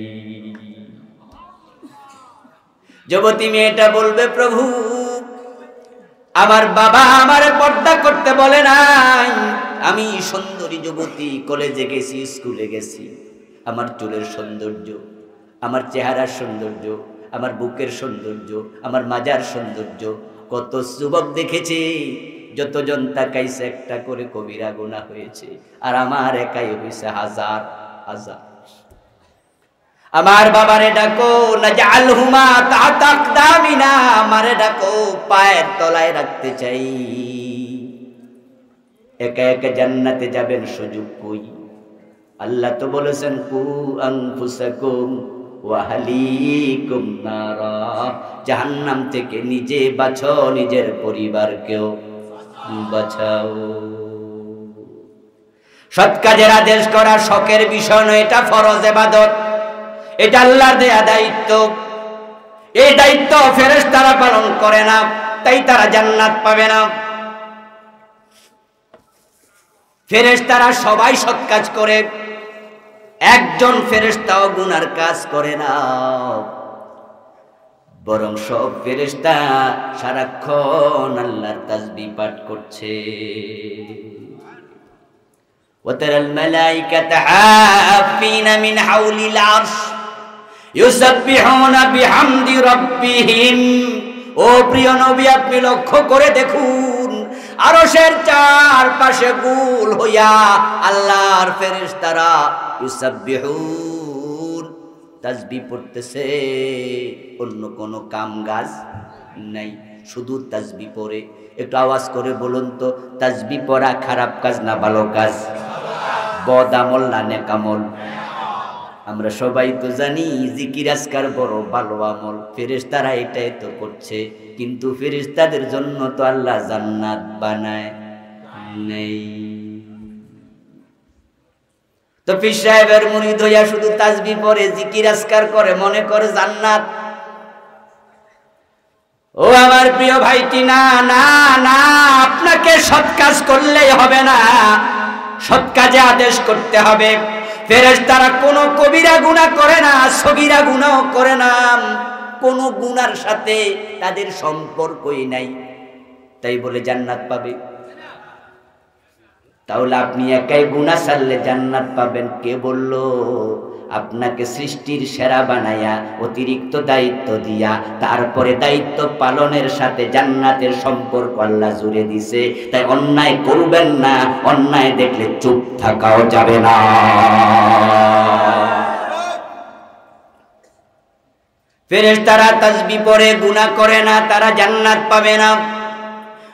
যুবতী মেয়েটা বলবে, প্রভু আমার বাবা আমারে পর্দা করতে বলে নাই, আমি সুন্দরী যুবতী, কলেজে গেছি, স্কুলে গেছি, আমার চুলের সৌন্দর্য, আমার চেহারার সৌন্দর্য, আমার বুকের সৌন্দর্য, আমার মাজার সৌন্দর্য, কত যুবক দেখেছি, যতজন তাকাইছে একটা করে কবিরা গুনাহ হয়েছে, আর আমার একাই হয়েছে হাজার হাজার। আমার বাবারে ডাকো, নাজআলহুমা তাহতা আকদামিনা, আমারে ডাকো, পায়ের তলায় রাখতে চাই। একা একা জান্নাতে যাবেন সুযোগ কই? আল্লাহ তো বলেছেন, কু আনফুসাকুম ওয়া আহলিকুম নারা, জাহান্নাম থেকে নিজে বাঁচো, নিজের পরিবারকেও বাঁচাও। সৎ কাজের আদেশ করা শখের বিষয় নয়, এটা ফরজ ইবাদত, এটা আল্লাহর দেয়া দায়িত্ব। এই দায়িত্ব ফেরেশতারা পালন করে না, তাই তারা জান্নাত পাবে না। ফেরেশতারা সবাই সৎ কাজ করে, একজন ফেরেশতাও গুনার কাজ করে না, বরং সব ফেরেশতা সারাক্ষণ আল্লাহর তাসবিহ পাঠ করছে। وترى الملائكة حافين من حول العرش يسبحون بحمد ربهم ও প্রিয় নবী আপনি লক্ষ্য করে দেখুন আরশের চারপাশে গোল হইয়া আল্লাহর ফেরেশতারা ইউসাব্বিহুন তাসবিহ পড়তেছে অন্য কোনো কাম কাজ নাই শুধু তাসবিহ পড়ে একটু আওয়াজ করে বলুন তো তাসবিহ পড়া খারাপ কাজ না ভালো কাজ বদ আমল না নেক আমল আমরা সবাই তো জানি জিকির আজকার বড় ভালো আমল ফেরেশতারা এটাই তো করছে কিন্তু ফেরেশতাদের জন্য তো আল্লাহ জান্নাত বানায় নেই তো পীর সাহেবের মুরিদ হইয়া শুধু তাসবিহ পড়ে জিকির আজকার করে মনে করে জান্নাত ও আমার প্রিয় ভাইটি না না না আপনাকে সৎ কাজ করলেই হবে না সৎ কাজে আদেশ করতে হবে ফেরেশতারা কোনো কবিরা গুনাহ করে না সগীরা গুনাহও করে না কোনো গুনার সাথে তাদের সম্পর্কই নাই তাই বলে জান্নাত পাবে তাহলে আপনি একাই গুনাহ ছাড়লে জান্নাত পাবেন কে বলল আপনাকে সৃষ্টির সেরা বানায়া অতিরিক্ত দায়িত্ব দিয়া তারপরে দায়িত্ব পালনের সাথে জান্নাতের সম্পর্ক আল্লাহ জুড়ে দিছে তাই অন্যায় করবেন না অন্যায় দেখলে চুপ থাকাও যাবে না ফেরেশতারা তাসবিহ পড়ে গুনাহ করে না তারা জান্নাত পাবে না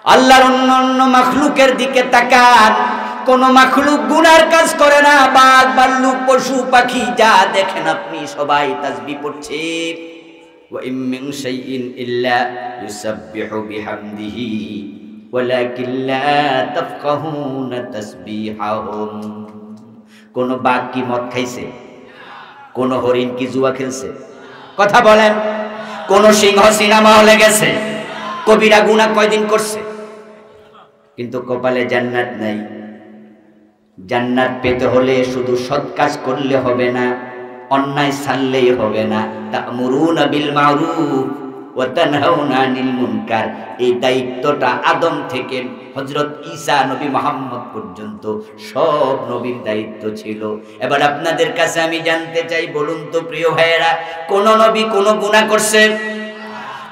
আল্লাহর অন্য মাখলুকের দিকে তাকান কোন মাখলুক গুনার কাজ করে না বাঘ ভাল্লুক পশু পাখি যা দেখেন আপনি সবাই তাসবিহ পড়ছে ওয়া ইম মিন শাইইন ইল্লা ইউসাব্বিহু বিহামদিহি ওয়ালাকিন লা তাফকাহুনা তাসবিহাহুম কোন বাঘ কি মদ খাইছে কোন হরিণ কি জুয়া খেলছে কথা বলেন কোন সিংহ সিনেমা হলে গেছে কবিরা গুনাহ কয়দিন করছে কিন্তু কপালে জান্নাত নাই জান্নাত পেতে হলে শুধু সৎ কাজ করলে হবে না অন্যায় ছাড়লেই হবে না তা'মুরুনা বিল মা'রুফ ওয়া তানহাউনা আনিল মুনকার এই দায়িত্বটা আদম থেকে হযরত ঈসা নবী মুহাম্মদ পর্যন্ত সব নবীর দায়িত্ব ছিল এবার আপনাদের কাছে আমি জানতে চাই বলুন তো প্রিয় ভাইয়েরা কোন নবী কোন গুনাহ করছে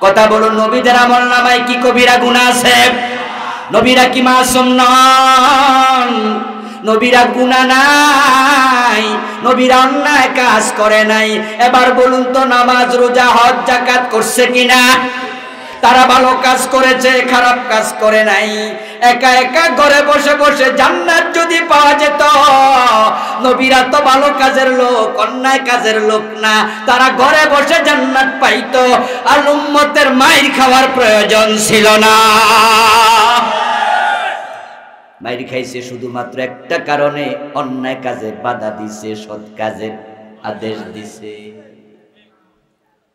কথা বলুন নবীদের আমলনামায় কি কবিরা গুনাহ আছে নবীরা কি মাসুম নন নবীরা গুনাহ নাই নবীরা অন্যায় কাজ করে নাই এবার বলুন তো নামাজ রোজা হজ যাকাত করছে কিনা তারা ভালো কাজ করেছে খারাপ কাজ করে নাই একা একা ঘরে বসে বসে জান্নাত যদি পাওয়া যেত নবীরা তো ভালো কাজের লোক অন্যায় কাজের লোক না তারা ঘরে বসে জান্নাত পাইতো আর উম্মতের মাইর খাওয়ার প্রয়োজন ছিল না মাইর খাইছে শুধুমাত্র একটা কারণে অন্যায় কাজে বাধা দিছে সৎ কাজের আদেশ দিছে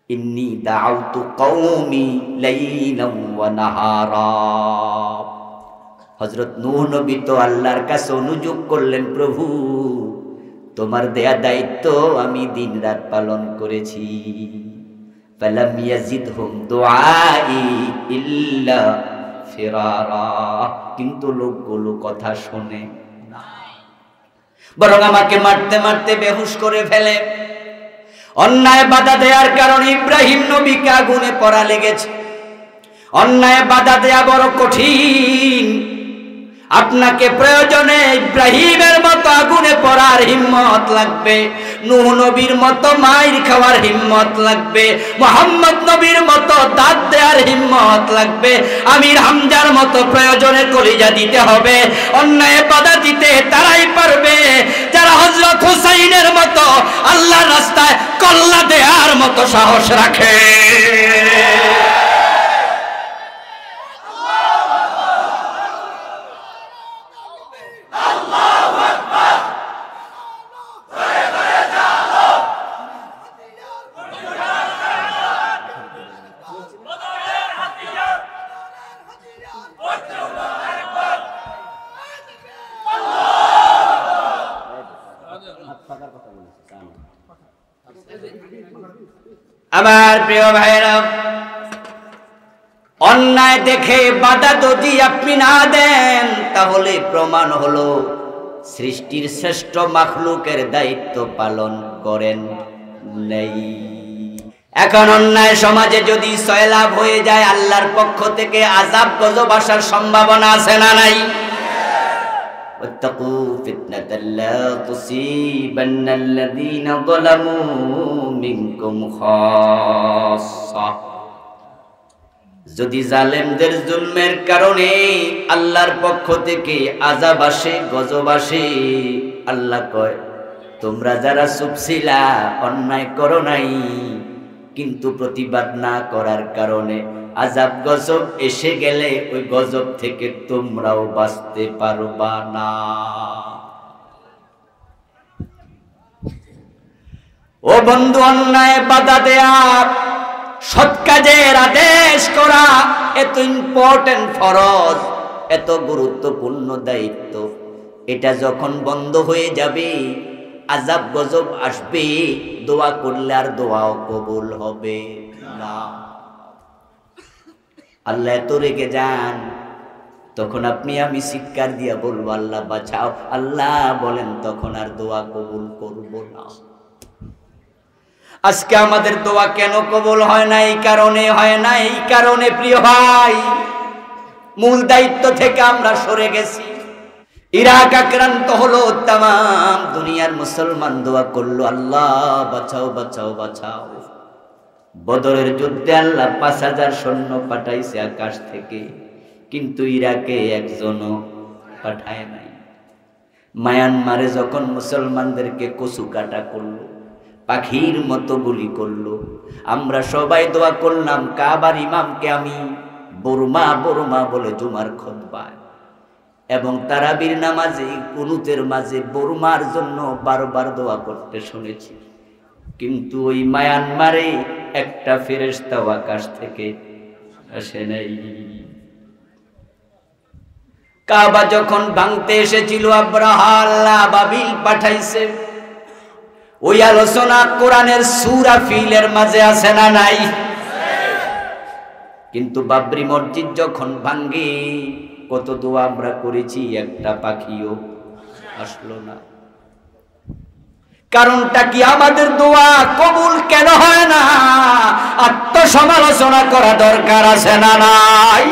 ইন্নী দাউতু কওমি লাইলান ওয়া নাহারা হযরত নূহ নবী তো আল্লাহর কাছে অনুযোগ করলেন প্রভু তোমার দেয়া দায়িত্ব আমি দিন রাত পালন করেছি ফালাম ইয়াজিদহুম দুআই ইল্লা ফিরারা কিন্তু লোকগুলো কথা শুনে না বরং আমাকে মারতে মারতে বেহুশ করে ফেলে অন্যায় বাধা দেওয়ার কারণে ইব্রাহিম নবীকে আগুনে পোড়া লেগেছে অন্যায় বাধা দেয়া বড় কঠিন আপনাকে প্রয়োজনে ইব্রাহিমের মতো আগুনে পোড়ার হিম্মত লাগবে নূহ নবীর মতো মাইর খাওয়ার হিম্মত লাগবে মুহাম্মদ নবীর মতো দাঁত দেওয়ার হিম্মত লাগবে আমির হামজার মতো প্রয়োজনে কলিজা দিতে হবে অন্যায় বাধা দিতে তারাই পারবে যারা হযরত হুসাইনের মতো আল্লাহর রাস্তায় কল্লা দেওয়ার মতো সাহস রাখে আমার প্রিয় ভাইরা অন্যায় দেখে বাধা যদি আপনি না দেন তাহলে প্রমাণ হলো সৃষ্টির শ্রেষ্ঠ মাখলুকের দায়িত্ব পালন করেন নেই। এখন অন্যায় সমাজে যদি সয়লাভ হয়ে যায়, আল্লাহর পক্ষ থেকে আযাব গজব আসার সম্ভাবনা আছে না নাই? ওয়াত্তাকু ফিতনাতাল লা তুসিবান্নাল্লাযীনা যালামু মিনকুম খাসসা। যদি জালেমদের জুলমের কারণে আল্লাহর পক্ষ থেকে আযাব আসে, গজব আসে, আল্লাহ কয় তোমরা যারা চুপ ছিলা, অন্যায় করো নাই, কিন্তু প্রতিবাদ না করার কারণে আযাব গজব এসে গেলে ওই গজব থেকে তোমরাও বাঁচতে পারবা না। ও বন্ধু, অন্যায় বাধা দেয়া, সৎ কাজের আদেশ করা এত ইম্পর্টেন্ট ফরজ, এত গুরুত্বপূর্ণ দায়িত্ব, এটা যখন বন্ধ হয়ে যাবে, আযাব গজব আসবে, দোয়া করলে আর দোয়াও কবুল হবে না। আল্লাহ এত রেগে যান, তখন আপনি আমি চিৎকার দিয়া বলবো আল্লাহ বাঁচাও, আল্লাহ বলেন তখন আর দোয়া কবুল করব না। আজকে আমাদের দোয়া কেন কবুল হয় না? এই কারণে হয় না, এই কারণে প্রিয় ভাই মূল দায়িত্ব থেকে আমরা সরে গেছি। ইরাক আক্রান্ত হলো, তামাম দুনিয়ার মুসলমান দোয়া করলো আল্লাহ বাঁচাও বাঁচাও বাঁচাও। বদরের যুদ্ধে আল্লাহ 5000 সৈন্য পাঠাইছে আকাশ থেকে, কিন্তু ইরাকে একজনও পাঠায় নাই। মায়ানমারে যখন মুসলমানদেরকে কচু কাটা করলো, পাখির মতো গুলি করলো, আমরা সবাই দোয়া করলাম কাবার ইমামকে আমি বর্মা বর্মা বলে জুমার খুতবায় এবং তারাবির নামাজে কুনুতের মাঝে বর্মার জন্য বারবার দোয়া করতে শুনেছি, কিন্তু ওই মায়ানমারে একটা ফেরেশতাও আকাশ থেকে আসে নাই। কাবা যখন ভাঙতে এসেছিল, আব্রাহা আল্লাহ বাবিল পাঠাইছে। ওই আলোচনা কোরআনের সূরা ফিলের মাঝে আছে না নাই? কিন্তু বাবরি মসজিদ যখন ভাঙ্গে, কত দোয়া আমরা করেছি, একটা পাখিও আসলো না। কারণটা কি? আমাদের দোয়া কবুল কেন হয় না? আত্মসমালোচনা করা দরকার আছে না নাই?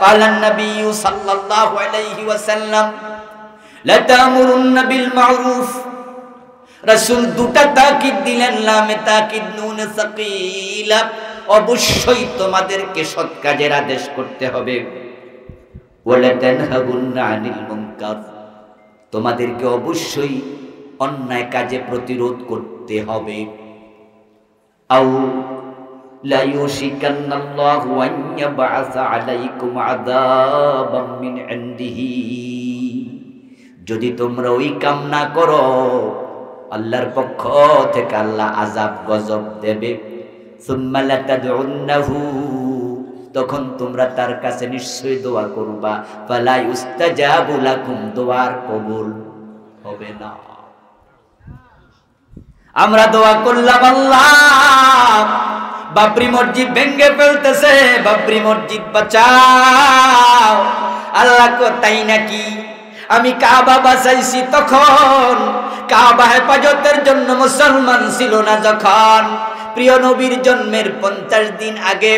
কালান নবী সাল্লাল্লাহু আলাইহি ওয়াসাল্লাম লা তা'মুরুন্না বিল মা'রুফ। রাসূল দুটা তাকিদ দিলেন, লামে তাকিদ নুন সাকিলা, অবশ্যই তোমাদেরকে সৎ কাজের আদেশ করতে হবে। ওয়ালা তানহাবুন্না আনিল মুনকার, তোমাদেরকে অবশ্যই অন্যায় কাজে প্রতিরোধ করতে হবে। আও লা ইউশিকান্নাল্লাহু আন ইয়াবআসা আলাইকুম আযাবাম মিন ইনদিহি, যদি তোমরা ওই কাম না করো, আল্লাহর পক্ষ থেকে আল্লাহ আযাব গজব দেবে। সুম্মা লা তাদউন্নাহু, তখন তোমরা তার কাছে নিশ্চয়ই দোয়া করবা। ফালা ইউস্তাজাবু লাকুম, দোয়ার কবুল হবে না। আমরা দোয়া করলাম আল্লাহ বাবরি মসজিদ ভেঙে ফেলতেছে, বাবরি মসজিদ বাঁচাও। আল্লাহ কো তাই নাকি? আমি কাবা বাঁচাইছি তখন, কাবা হেফাজতের জন্য মুসলমান ছিল না যখন। প্রিয় নবীর জন্মের 50 দিন আগে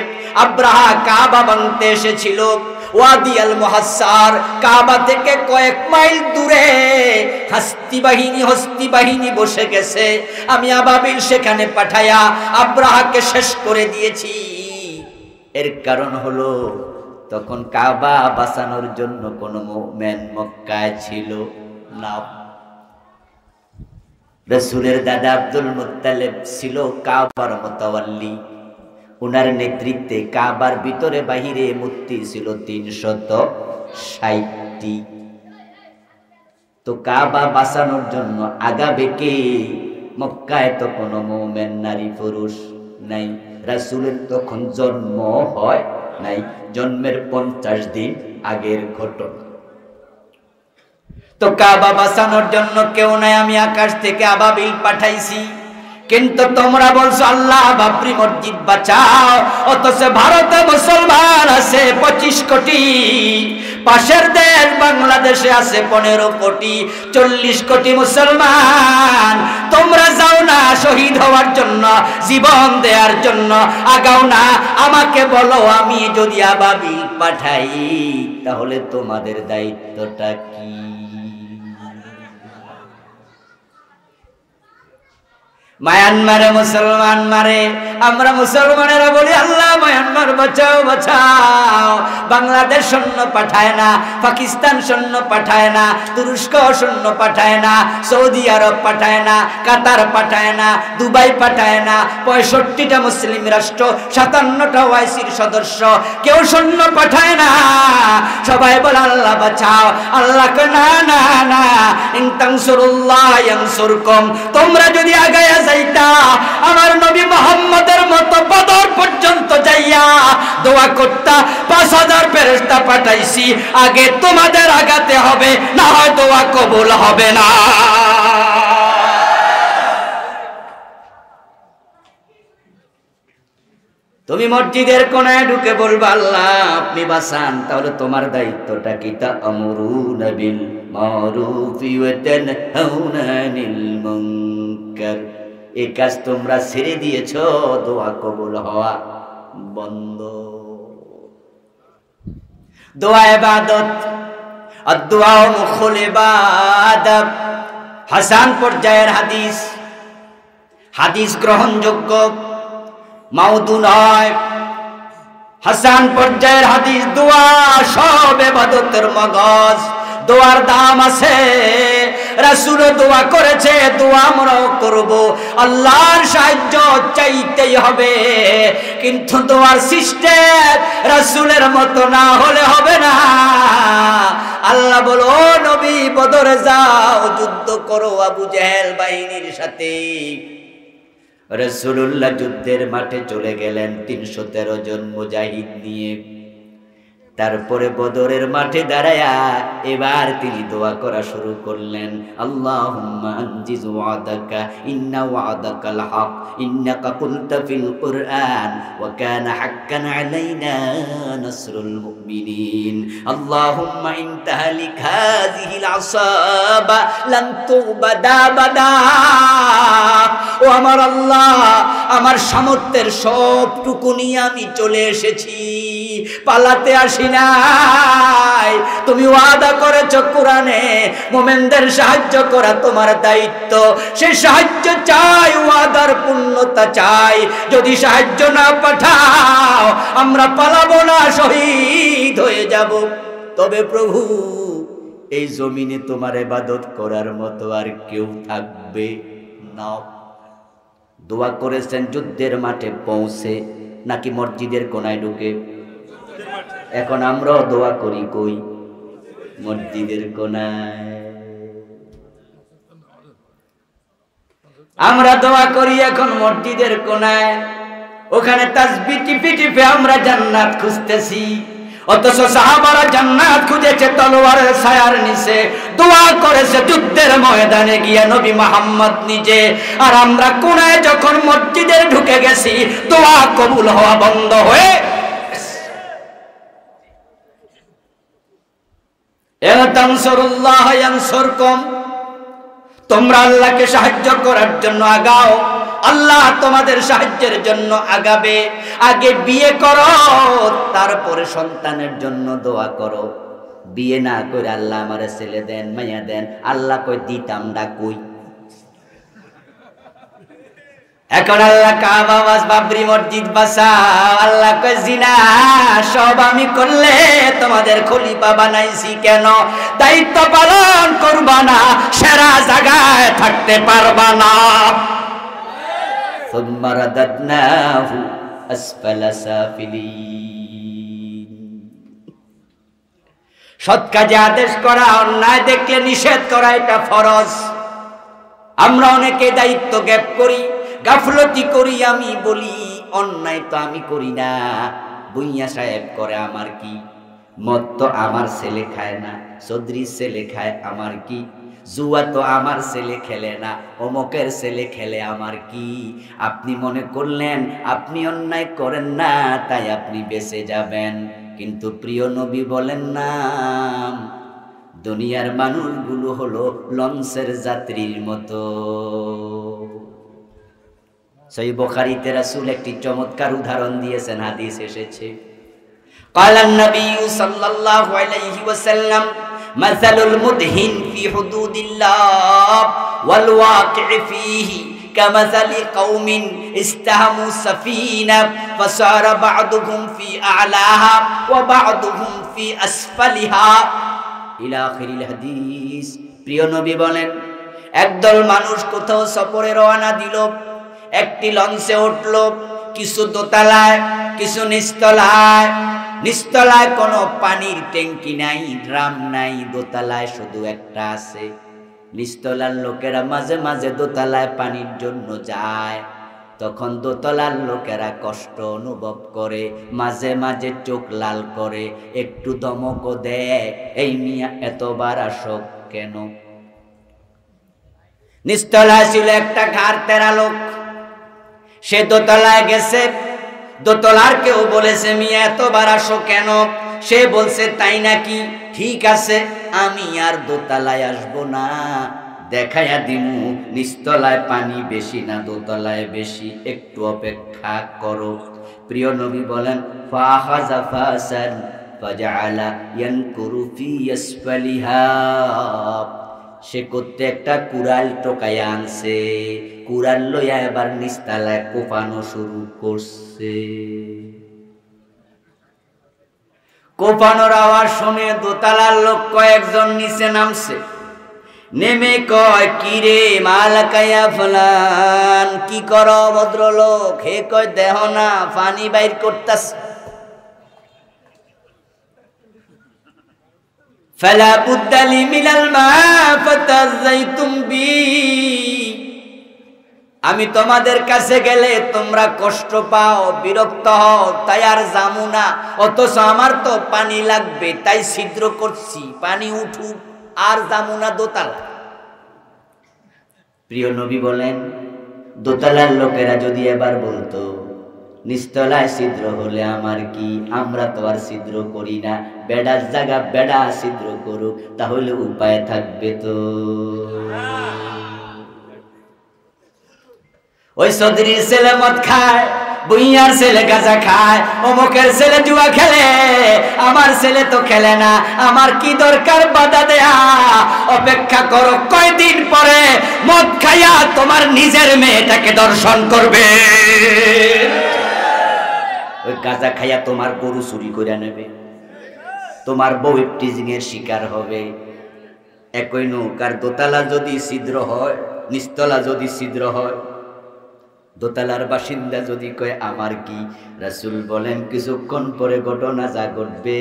আব্রাহা কাবা ভাঙতে এসেছিল। ওয়াদি আল মুহাসসার, কাবা থেকে কয়েক মাইল দূরে হস্তি বাহিনী বসে গেছে। আমি আবাবিল সেখানে পাঠায়া আব্রাহাকে শেষ করে দিয়েছি। এর কারণ হলো তখন কাবা বাঁচানোর জন্য কোন মুমিন মক্কায় ছিল না। রাসূলের দাদা আব্দুল মুত্তালিব ছিল কাবার মুতাওয়াল্লি। উনার নেতৃত্বে কাবার ভিতরে বাহিরে মূর্তি ছিল 360টি। তো কাবা বাঁচানোর জন্য আগাবে কে? মক্কায় তো কোনো মুমিন নারী পুরুষ নাই। রাসূলের তখন জন্ম হয় নাই, জন্মের 50 দিন আগের ঘটনা। তো কাবা বাঁচানোর জন্য কেউ নাই, আমি আকাশ থেকে আবাবিল পাঠাইছি। কিন্তু তোমরা বলছো আল্লাহ বাবরি মসজিদ বাঁচাও, অথচ ভারতে মুসলমান আছে 25 কোটি, পাশের দেশ বাংলাদেশে আছে 15 কোটি, 40 কোটি মুসলমান। তোমরা যাও না শহীদ হওয়ার জন্য, জীবন দেওয়ার জন্য, আগাও না। আমাকে বলো, আমি যদি আবাবিল পাঠাই তাহলে তোমাদের দায়িত্বটা কি? মায়ানমারে মুসলমান মারে, আমরা মুসলমানেরা বলি আল্লাহ মায়ানমার বাঁচাও বাঁচাও। বাংলাদেশ সৈন্য পাঠায় না, পাকিস্তান সৈন্য পাঠায় না, তুরস্ক সৈন্য পাঠায় না, সৌদি আরব পাঠায় না, কাতার পাঠায় না, দুবাই পাঠায় না। 65টা মুসলিম রাষ্ট্র, 57টা ওআইসির সদস্য, কেউ সৈন্য পাঠায় না। সবাই বলে আল্লাহ বাঁচাও। আল্লাহ কয় না না না, ইন তানসুরুল্লাহ ইয়ানসুরকুম। তোমরা যদি আগায়া যাইতা, আমার নবী মুহাম্মদের মতো বদর পর্যন্ত যাইয়া দোয়া করতা, 5000 ফেরেশতা পাঠাইছি, আগে তোমাদের আগাতে হবে, না হয় দোয়া কবুল হবে না। তুমি মসজিদের কোণায় ঢুকে বলবা আল্লাহ আপনি বাঁচান, তাহলে তোমার দায়িত্বটা কি? তা'মুরুনা বিল মারুফি ওয়া তানহাউনা আনিল মুনকার। এই কাজ তোমরা ছেড়ে দিয়েছো, দোয়া কবুল হওয়া বন্ধ। দোয়া ইবাদত, আদ-দুআ মুখুল ইবাদত। হাসান পর্যায়ের হাদিস, হাদিস গ্রহণযোগ্য, মাউদু নয়। হাসান পর্যায়ের হাদিস। দোয়া সব ইবাদতের মগজ, দোয়ার দাম আছে। রাসূল দোয়া করেছে, দোয়া আমরাও করব। আল্লাহর সাহায্য চাইতেই হবে, কিন্তু দোয়ার সিস্টেম রাসূলের মতো না হলে হবে না। আল্লাহ বলো নবী বদরে যাও, যুদ্ধ করো আবু জেহেল বাহিনীর সাথে। রাসূলুল্লাহ যুদ্ধের মাঠে চলে গেলেন 313 জন মুজাহিদ নিয়ে। তারপরে বদরের মাঠে দাঁড়ায়া এবার তিনি দোয়া করা শুরু করলেন। আল্লাহুম্মা আনজিজ ওয়াদাকা ইন্না ওয়াদাকাল হক ইন্নাকা কুলতা ফিল কুরআন ওয়া কানা হাক্কান আলাইনা নাসরুল মুমিনিন। আল্লাহুম্মা ইনতাহালিক হাযিহিল আসাবা লান তুবাদা বাদা। ও আমার আল্লাহ, আমার সামর্থ্যের সবটুকু নিয়ে আমি চলে এসেছি, পালাতে আসি নাই। তুমি ওয়াদা করেছ কোরআনে মুমিনদের সাহায্য করা তোমার দায়িত্ব। সেই সাহায্য চাই, ওয়াদার পূর্ণতা চাই। যদি সাহায্য না পাঠাও আমরা পালাবো না, শহীদ হয়ে যাব। তবে প্রভু এই জমিনে তোমার ইবাদত করার মতো আর কেউ থাকবে না। দোয়া করেছেন যুদ্ধের মাঠে পৌঁছে নাকি মসজিদের কোণায় ঢুকে? এখন আমরাও দোয়া করি কই? মসজিদের কোণায়। আমরা দোয়া করি এখন মসজিদের কোণায়, ওখানে তাসবিহ টিপে টিপে আমরা জান্নাত খুঁজতেছি। অথচ সাহাবারা জান্নাত খুঁজেছে তলোয়ারের ছায়ার নিচে, দোয়া করেছে যুদ্ধের ময়দানে গিয়ে নবী মুহাম্মদ নিজে। আর আমরা কোণায় যখন মসজিদের ঢুকে গেছি, দোয়া কবুল হওয়া বন্ধ হয়ে। তানসুরুল্লাহ ইয়ানসুরকুম। তোমরা আল্লাহকে সাহায্য করার জন্য আগাও, আল্লাহ তোমাদের সাহায্যের জন্য আগাবে। আগে বিয়ে করো, তারপরে সন্তানের জন্য দোয়া করো। বিয়ে না করে আল্লাহ আমারে ছেলে দেন, মাইয়া দেন, আল্লাহ কই দিতাম না কই? এখন আল্লাহ কাবা বাবরি মসজিদ বাঁচাও, আল্লাহ কয় জিনা সব আমি করলে তোমাদের খলিফা বানাইছি কেন? দায়িত্ব পালন করবা না, সেরা জায়গায় থাকতে পারবা না। সুম্মা রাদাদনাহু আসফালা সাফিলিন। সৎ কাজে আদেশ করা, অন্যায় দেখলে নিষেধ করা, এটা ফরজ। আমরা অনেকে দায়িত্ব গ্যাপ করি, গাফলতি করি। আমি বলি অন্যায় তো আমি করি না, ভূঁইয়া সাহেব করে, আমার কি? মদ তো আমার ছেলে খায় না, চৌধুরীর ছেলে খায়, আমার কি? জুয়া তো আমার ছেলে খেলে না, অমকের ছেলে খেলে, আমার কি? আপনি মনে করলেন আপনি অন্যায় করেন না, তাই আপনি বেঁচে যাবেন। কিন্তু প্রিয় নবী বলেন না, দুনিয়ার মানুষগুলো হলো লঞ্চের যাত্রীর মতো। সহিহ বুখারীতে রাসূল একটি চমৎকার উদাহরণ দিয়েছেন, হাদিস এসেছে, ক্বালান নবী সাল্লাল্লাহু আলাইহি ওয়াসাল্লাম মাসালুল মুদহিন ফি হুদুদিল্লাহ ওয়াল ওয়াকিউ ফীহি কামাসালি কওমিন ইস্তাহামু সাফিনা ফাসারা বা'দুহুম ফি আ'লাহা ওয়া বা'দুহুম ফি আসফালিহা ইলা আখিরিল হাদিস। প্রিয় নবী বলেন, একদল মানুষ কোথাও সফরে রওনা দিল, একটি লঞ্চে উঠল, কিছু দোতলায় কিছু নিচতলায়। নিচতলায় কোনো পানির ট্যাঙ্কি নাই, ড্রাম নাই, দোতলায় শুধু একটা আছে। নিচতলার লোকেরা মাঝে মাঝে দোতলায় পানির জন্য যায়, তখন দোতলার লোকেরা কষ্ট অনুভব করে, মাঝে মাঝে চোখ লাল করে, একটু ধমকও দেয়, এই মিয়া এতবার আসো কেন? নিচতলায় ছিল একটা ঘাড় তেরা লোক, সে দোতলায় গেছে, দোতলার কেউ বলেছে মিয়া এতবার আসো কেন? সে বলছে তাই নাকি, ঠিক আছে আমি আর দোতলায় আসবো না, দেখাইয়া দিমু নিচতলায় পানি বেশি না দোতলায় বেশি, একটু অপেক্ষা করো। প্রিয় নবী বলেন, ফাখাযা ফাসান ফাজআলা ইয়ানকুরু ফি আসফালিহা, সে করতে একটা কুড়াল টোকাইয়া আনছে, কুড়াল লইয়া এবার নিচতলায় কোপানো শুরু করছে। কোপানোর আওয়াজ শুনে দোতলার লোক কয়েকজন নিচে নামছে, নেমে কয়, কি রে মালাকায়া ফুলান, কি করো ভদ্রলোক? হে কয়, দেহ না পানি বাইর করতাস। ফালা বুদ্দা লি মিনাল মা ফাতাযাইতুম বি, আমি তোমাদের কাছে গেলে তোমরা কষ্ট পাও, বিরক্ত হও, তাই আর যামু না, অথচ আমার তো পানি লাগবে, তাই ছিদ্র করছি, পানি উঠুক, আর যামু না দোতলা। প্রিয় নবী বলেন, দোতলার লোকেরা যদি এবার বলতো নিচতলায় ছিদ্র হলে আমার কি, আমরা তো আর ছিদ্র করি না, বেড়ার জায়গা বেড়া ছিদ্র করুক, তাহলে উপায় থাকবে তো। ওই চৌধুরীর ছেলে মদ খায়, বুইয়ার ছেলে গাঁজা খায়, অমুকের ছেলে জুয়া খেলে, আমার ছেলে তো খেলে না, আমার কি দরকার বাধা দেয়া? অপেক্ষা করো, কয়দিন পরে মদ খাইয়া তোমার নিজের মেয়েটাকে দর্শন করবে, ওই গাঁজা খাইয়া তোমার গরু চুরি করে নেবে, তোমার বউ টিজিং এর শিকার হবে। একই নৌকার দোতলা যদি ছিদ্র হয়, নিচতলা যদি ছিদ্র হয়, দোতলার বাসিন্দা যদি কয় আমার কি, রাসূল বলেন কিছুক্ষণ পরে ঘটনা যা ঘটবে,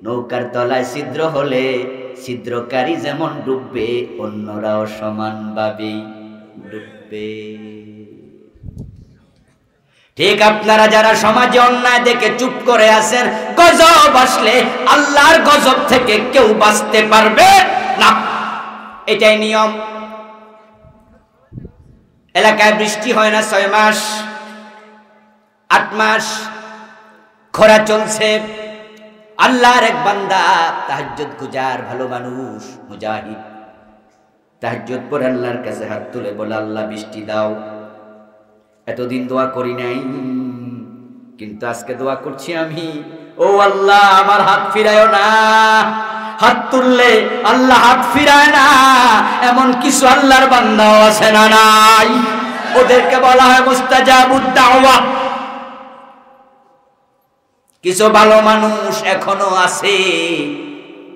নৌকার তলায় ছিদ্র হলে ছিদ্রকারী যেমন ডুববে, অন্যরাও সমানভাবে ডুববে। ঠিক আপনারা যারা সমাজে অন্যায় দেখে চুপ করে আছেন, গজব আসলে আল্লাহর গজব থেকে কেউ বাঁচতে পারবে না, এটাই নিয়ম। এলাকায় বৃষ্টি হয় না 6 মাস 8 মাস, খরা চলছে, আল্লাহর এক বান্দা তাহাজ্জুদ গুজার ভালো মানুষ মুজাহিদ, তাহাজ্জুদ পড়ে আল্লাহর কাছে হাত তুলে বলে, আল্লাহ বৃষ্টি দাও, এতদিন দোয়া করি নাই, কিন্তু আজকে দোয়া করছি আমি, ও আল্লাহ আমার হাত ফিরায়ও না। হাত তুললে আল্লাহ হাত ফিরায় না, এমন কিছু আল্লাহর বান্দাও আছে না নাই? ওদেরকে বলা হয় মুস্তাজাবুদ দাওয়া। কিছু ভালো মানুষ এখনো আছে,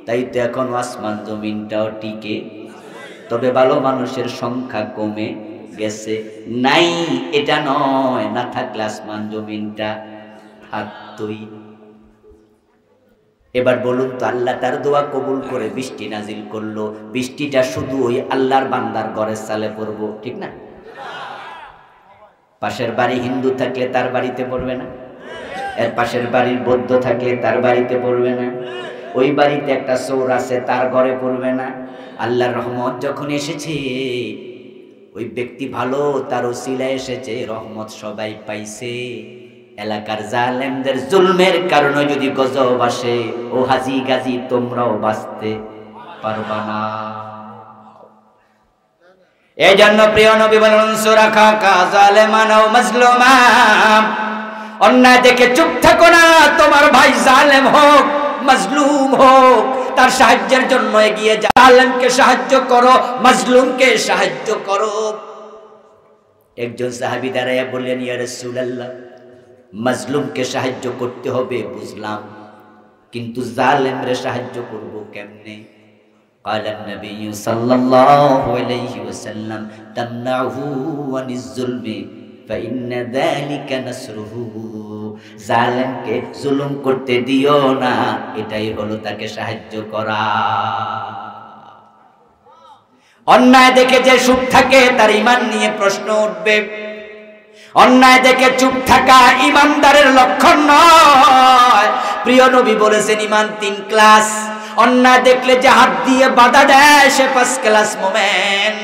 তাই তো এখনো আসমান জমিনটাও টিকে, তবে ভালো মানুষের সংখ্যা কমে গেছে। নাই এটা নয়, না থাকলে আসমান জমিনটা থাকতই। এবার বলুন তো, আল্লাহ তার দোয়া কবুল করে বৃষ্টি নাজিল করলো, বৃষ্টিটা শুধু ওই আল্লাহর বান্দার ঘরের চালে পড়বো, ঠিক না? পাশের বাড়ি হিন্দু থাকলে তার বাড়িতে পড়বে না? এর পাশের বাড়ির বৌদ্ধ থাকলে তার বাড়িতে পড়বে না, ওই বাড়িতে একটা চোর আছে তার ঘরে পড়বে না। আল্লাহর রহমত যখন এসেছে, ওই ব্যক্তি ভালো, তার ওসিলা এসেছে, রহমত সবাই পাইছে। এলাকার জালেমদের জুলমের কারণে যদি গজব আসে, ও হাজি গাজী তোমরাও বাঁচতে পারবা না। এই জন্য প্রিয় নবী বলেন, উনসুর আখাকা জালিমান আও মাজলুমা, অন্যায় দেখে চুপ থাকো না, তোমার ভাই জালেম হোক মাজলুম হোক, তার সাহায্যের জন্য এগিয়ে যাও। জালেমকে সাহায্য করো, মাজলুমকে সাহায্য করো। একজন সাহাবী দাঁড়াইয়া বললেন, ইয়া রাসূলুল্লাহ, মাজলুমকে সাহায্য করতে হবে বুঝলাম, কিন্তু জালেমরে সাহায্য করব কেমনে? قال النبي صلى الله عليه وسلم تمنعه عن الظلم فإن ذلك نصره, জালেমকে জুলুম করতে দিও না, এটাই হলো তাকে সাহায্য করা। অন্যায় দেখে যে চুপ থাকে তার ঈমান নিয়ে প্রশ্ন উঠবে। অন্যায় দেখে চুপ থাকা ঈমানদারের লক্ষণ নয়। প্রিয় নবী বলেছেন, ঈমান 3 ক্লাস। অন্যায় দেখলে যে হাত দিয়ে বাধা দেয় সে 5 ক্লাস মোমেন।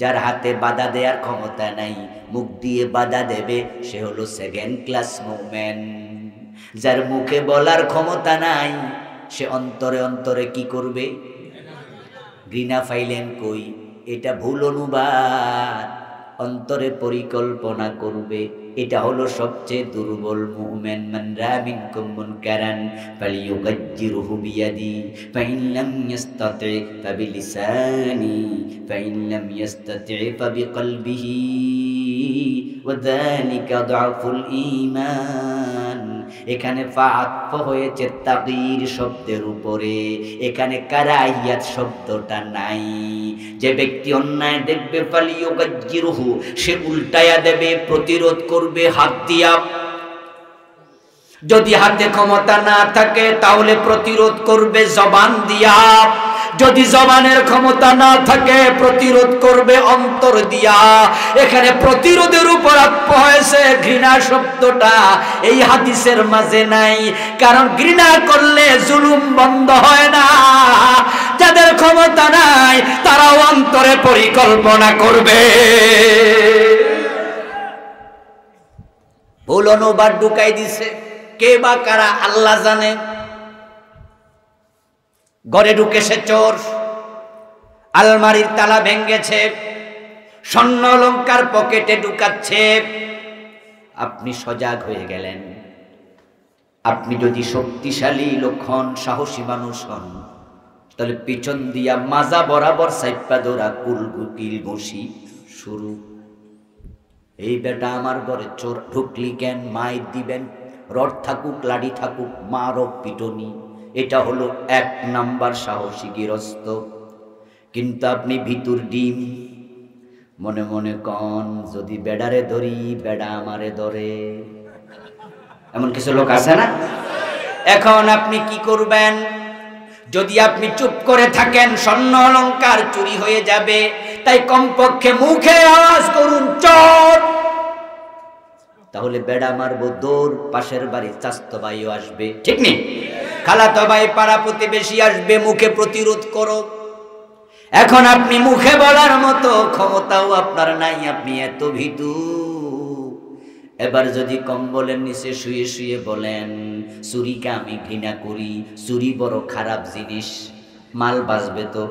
যার হাতে বাধা দেওয়ার ক্ষমতা নাই, মুখ দিয়ে বাধা দেবে, সে হলো 2nd ক্লাস মোমেন। যার মুখে বলার ক্ষমতা নাই, সে অন্তরে অন্তরে কি করবে? ঘৃণা ফাইলেন কই? এটা ভুল অনুবাদ। অন্তরে পরিকল্পনা করবে, এটা হলো সবচেয়ে দুর্বল মুমিন। মান রামিনকুম মুনকারান ফালিয়ুগাজ্জিরহু বিয়াদি ফাইন লাম ইস্তাতি ফাবিলিসানি ফাইন লাম ইস্তাতি ফাবিকলবিহি ওয়া যালিকা দুআফুল ঈমান। এখানে ফাআতফ হয়েছে তাগয়ীর শব্দের উপরে, এখানে কারাহিয়াত শব্দটা নাই। যে ব্যক্তি অন্যায় দেখবে ফালিয়ুগাজ্জিরহু, সে উল্টায়া দেবে, প্রতিরোধ করবে হাত দিয়া। যদি হাতে ক্ষমতা না থাকে তাহলে প্রতিরোধ করবে জবান দিয়া। যদি জবানের ক্ষমতা না থাকে প্রতিরোধ করবে অন্তর দিয়া। এখানে প্রতিরোধের উপর আত্ম হয়েছে, ঘৃণা শব্দটা এই হাদিসের মাঝে নাই। কারণ ঘৃণা করলে জুলুম বন্ধ হয় না। যাদের ক্ষমতা নাই তারাও অন্তরে পরিকল্পনা করবে। ভুল অনুবাদ ঢুকাই দিছে, কে বা কারা আল্লাহ জানে। ঘরে ঢুকেছে চোর, আলমারির তালা ভেঙেছে, স্বর্ণ অলংকার পকেটে ঢুকাচ্ছে। আপনি সজাগ হয়ে গেলেন। আপনি যদি শক্তিশালী লোক হন, সাহসী মানুষ হন, তাহলে পিছন দিয়া মাজা বরাবর সাইপা ধরা কুলগুকিল বসি শুরু। এই বেটা আমার ঘরে চোর, ঢুকলি কেন? মাইর দিবেন, রড থাকুক লাঠি থাকুক, মারো পিটনি। এটা হলো 1 নাম্বার সাহসী গৃহস্থ। কিন্তু আপনি ভিতর ডিম, মনে মনে কন, যদি বেড়ারে ধরি বেড়া আমারে ধরে। এমন কিছু লোক আছে না? এখন আপনি কি করবেন? যদি আপনি চুপ করে থাকেন স্বর্ণ অলংকার চুরি হয়ে যাবে। তাই কমপক্ষে মুখে আওয়াজ করুন চোর, তাহলে বেড়া মারবো, দৌড়। পাশের বাড়ির চাস্তো ভাইও আসবে, ঠিক নেই? খালাতো ভাই, পাড়া প্রতিবেশী আসবে, মুখে প্রতিরোধ করো। এখন আপনি মুখে বলার মতো ক্ষমতাও আপনার নাই, আপনি এত ভীতু। এবার যদি কম্বলের নিচে শুয়ে শুয়ে বলেন, চুরিকে আমি ঘৃণা করি, চুরি বড় খারাপ জিনিস, মাল বাঁচবে তো?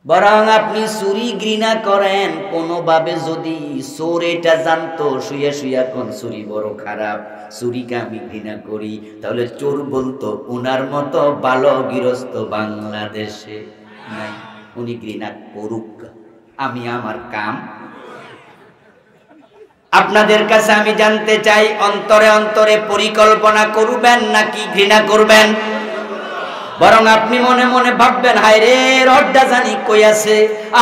বরং আপনি চুরি ঘৃণা করেন কোনোভাবে। যদি চোর এটা জানতো, শুয়ে শুয়ে কোন চুরি বড় খারাপ, চুরিকে আমি ঘৃণা করি, তাহলে চোর বলতো উনার মতো ভালো গৃহস্থ বাংলাদেশে নাই, উনি ঘৃণা করুক, আমি আমার কাম। আপনাদের কাছে আমি জানতে চাই, অন্তরে অন্তরে পরিকল্পনা করবেন নাকি ঘৃণা করবেন? বরং আপনি মনে মনে ভাববেন, হায় রে রড্ডা জানি কই আছে,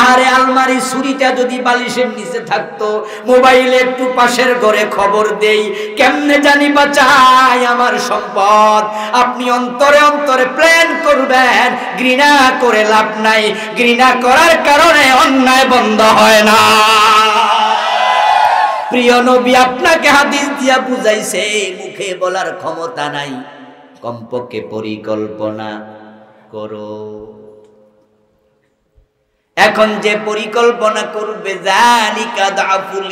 আরে আলমারি চুরিটা যদি বালিশের নিচে থাকতো, মোবাইলে একটু পাশের ঘরে খবর দেই, কেমনে জানি বাঁচাই আমার সম্পদ। আপনি অন্তরে অন্তরে প্ল্যান করবেন, ঘৃণা করে লাভ নাই। ঘৃণা করার কারণে অন্যায় বন্ধ হয় না। প্রিয় নবী আপনাকে হাদিস দিয়া বুঝাইছে, মুখে বলার ক্ষমতা নাই, কমপক্ষে পরিকল্পনা করো। এখন যে পরিকল্পনা করবে জালিকা দাফুল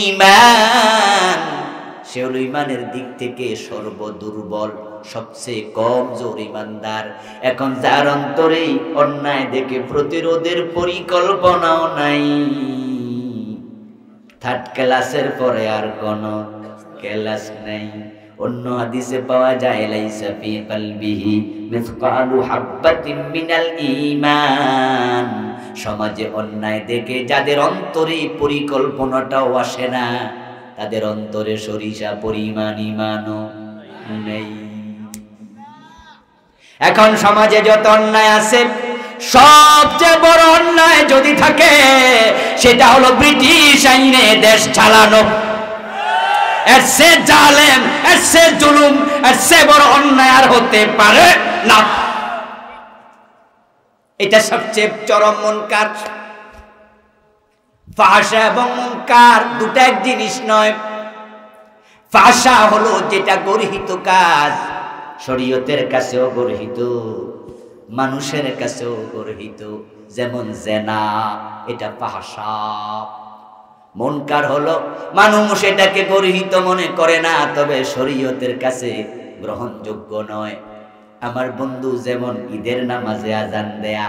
ঈমান, সে হলো ঈমানের দিক থেকে সর্বদুর্বল, সবচেয়ে কমজোর ঈমানদার। এখন যার অন্তরে অন্যায় দেখে প্রতিরোধের পরিকল্পনাও নাই, থার্ড ক্লাসের পরে আর কোন ক্লাস নাই। অন্য হাদিসে পাওয়া যায় লাইসা ফি কলবিহি মিসকালু হাববাতিন মিনাল ঈমান, সমাজে অন্যায় দেখে যাদের অন্তরে পরিকল্পনাটাও আসে না, তাদের অন্তরে সরিষা পরিমাণ ঈমানও নেই। এখন সমাজে যত অন্যায় আছে, সবচেয়ে বড় অন্যায় যদি থাকে সেটা হলো ব্রিটিশ আইনে দেশ চালানো। এর সে জালেম, এর সে জুলুম, এর সে বড় অন্যায় আর হতে পারে না। এটা সবচেয়ে চরম মুনকার। ফাহশা এবং মুনকার দুটো এক জিনিস নয়। ফাহশা হলো যেটা গর্হিত কাজ, শরীয়তের কাছেও গর্হিত, মানুষের কাছেও গর্হিত, যেমন জেনা, এটা ফাহশা। মুনকার হলো মানুষ এটাকে গর্হিত মনে করে না, তবে শরীয়তের কাছে গ্রহণযোগ্য নয়। আমার বন্ধু যেমন ঈদের নামাজে আজান দেয়া,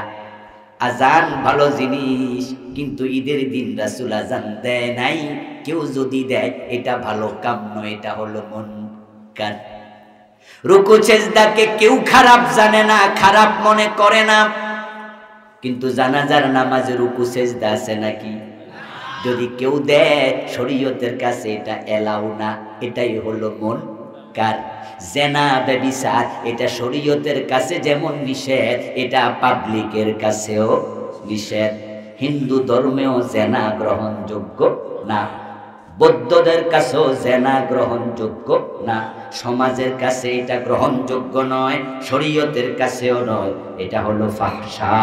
আজান ভালো জিনিস, কিন্তু ঈদের দিন রাসূল আজান দেয় নাই, কেউ যদি দেয় এটা ভালো কাম নয়, এটা হলো মুনকার। রুকু সেজদাকে কেউ খারাপ জানে না, খারাপ মনে করে না, কিন্তু জানাজার নামাজে রুকু সেজদা আছে নাকি? যদি কেউ দেয় শরীয়তের কাছে এটা এলাও না, এটাই হলো মুনকার। জেনা ব্যভিচার এটা শরীয়তের কাছে যেমন নিষেধ, এটা পাবলিকের কাছেও নিষেধ। হিন্দু ধর্মেও জেনা গ্রহণযোগ্য না, বৌদ্ধদের কাছেও জেনা গ্রহণযোগ্য না, সমাজের কাছে এটা গ্রহণযোগ্য নয়, শরীয়তের কাছেও নয়, এটা হলো ফাহশা।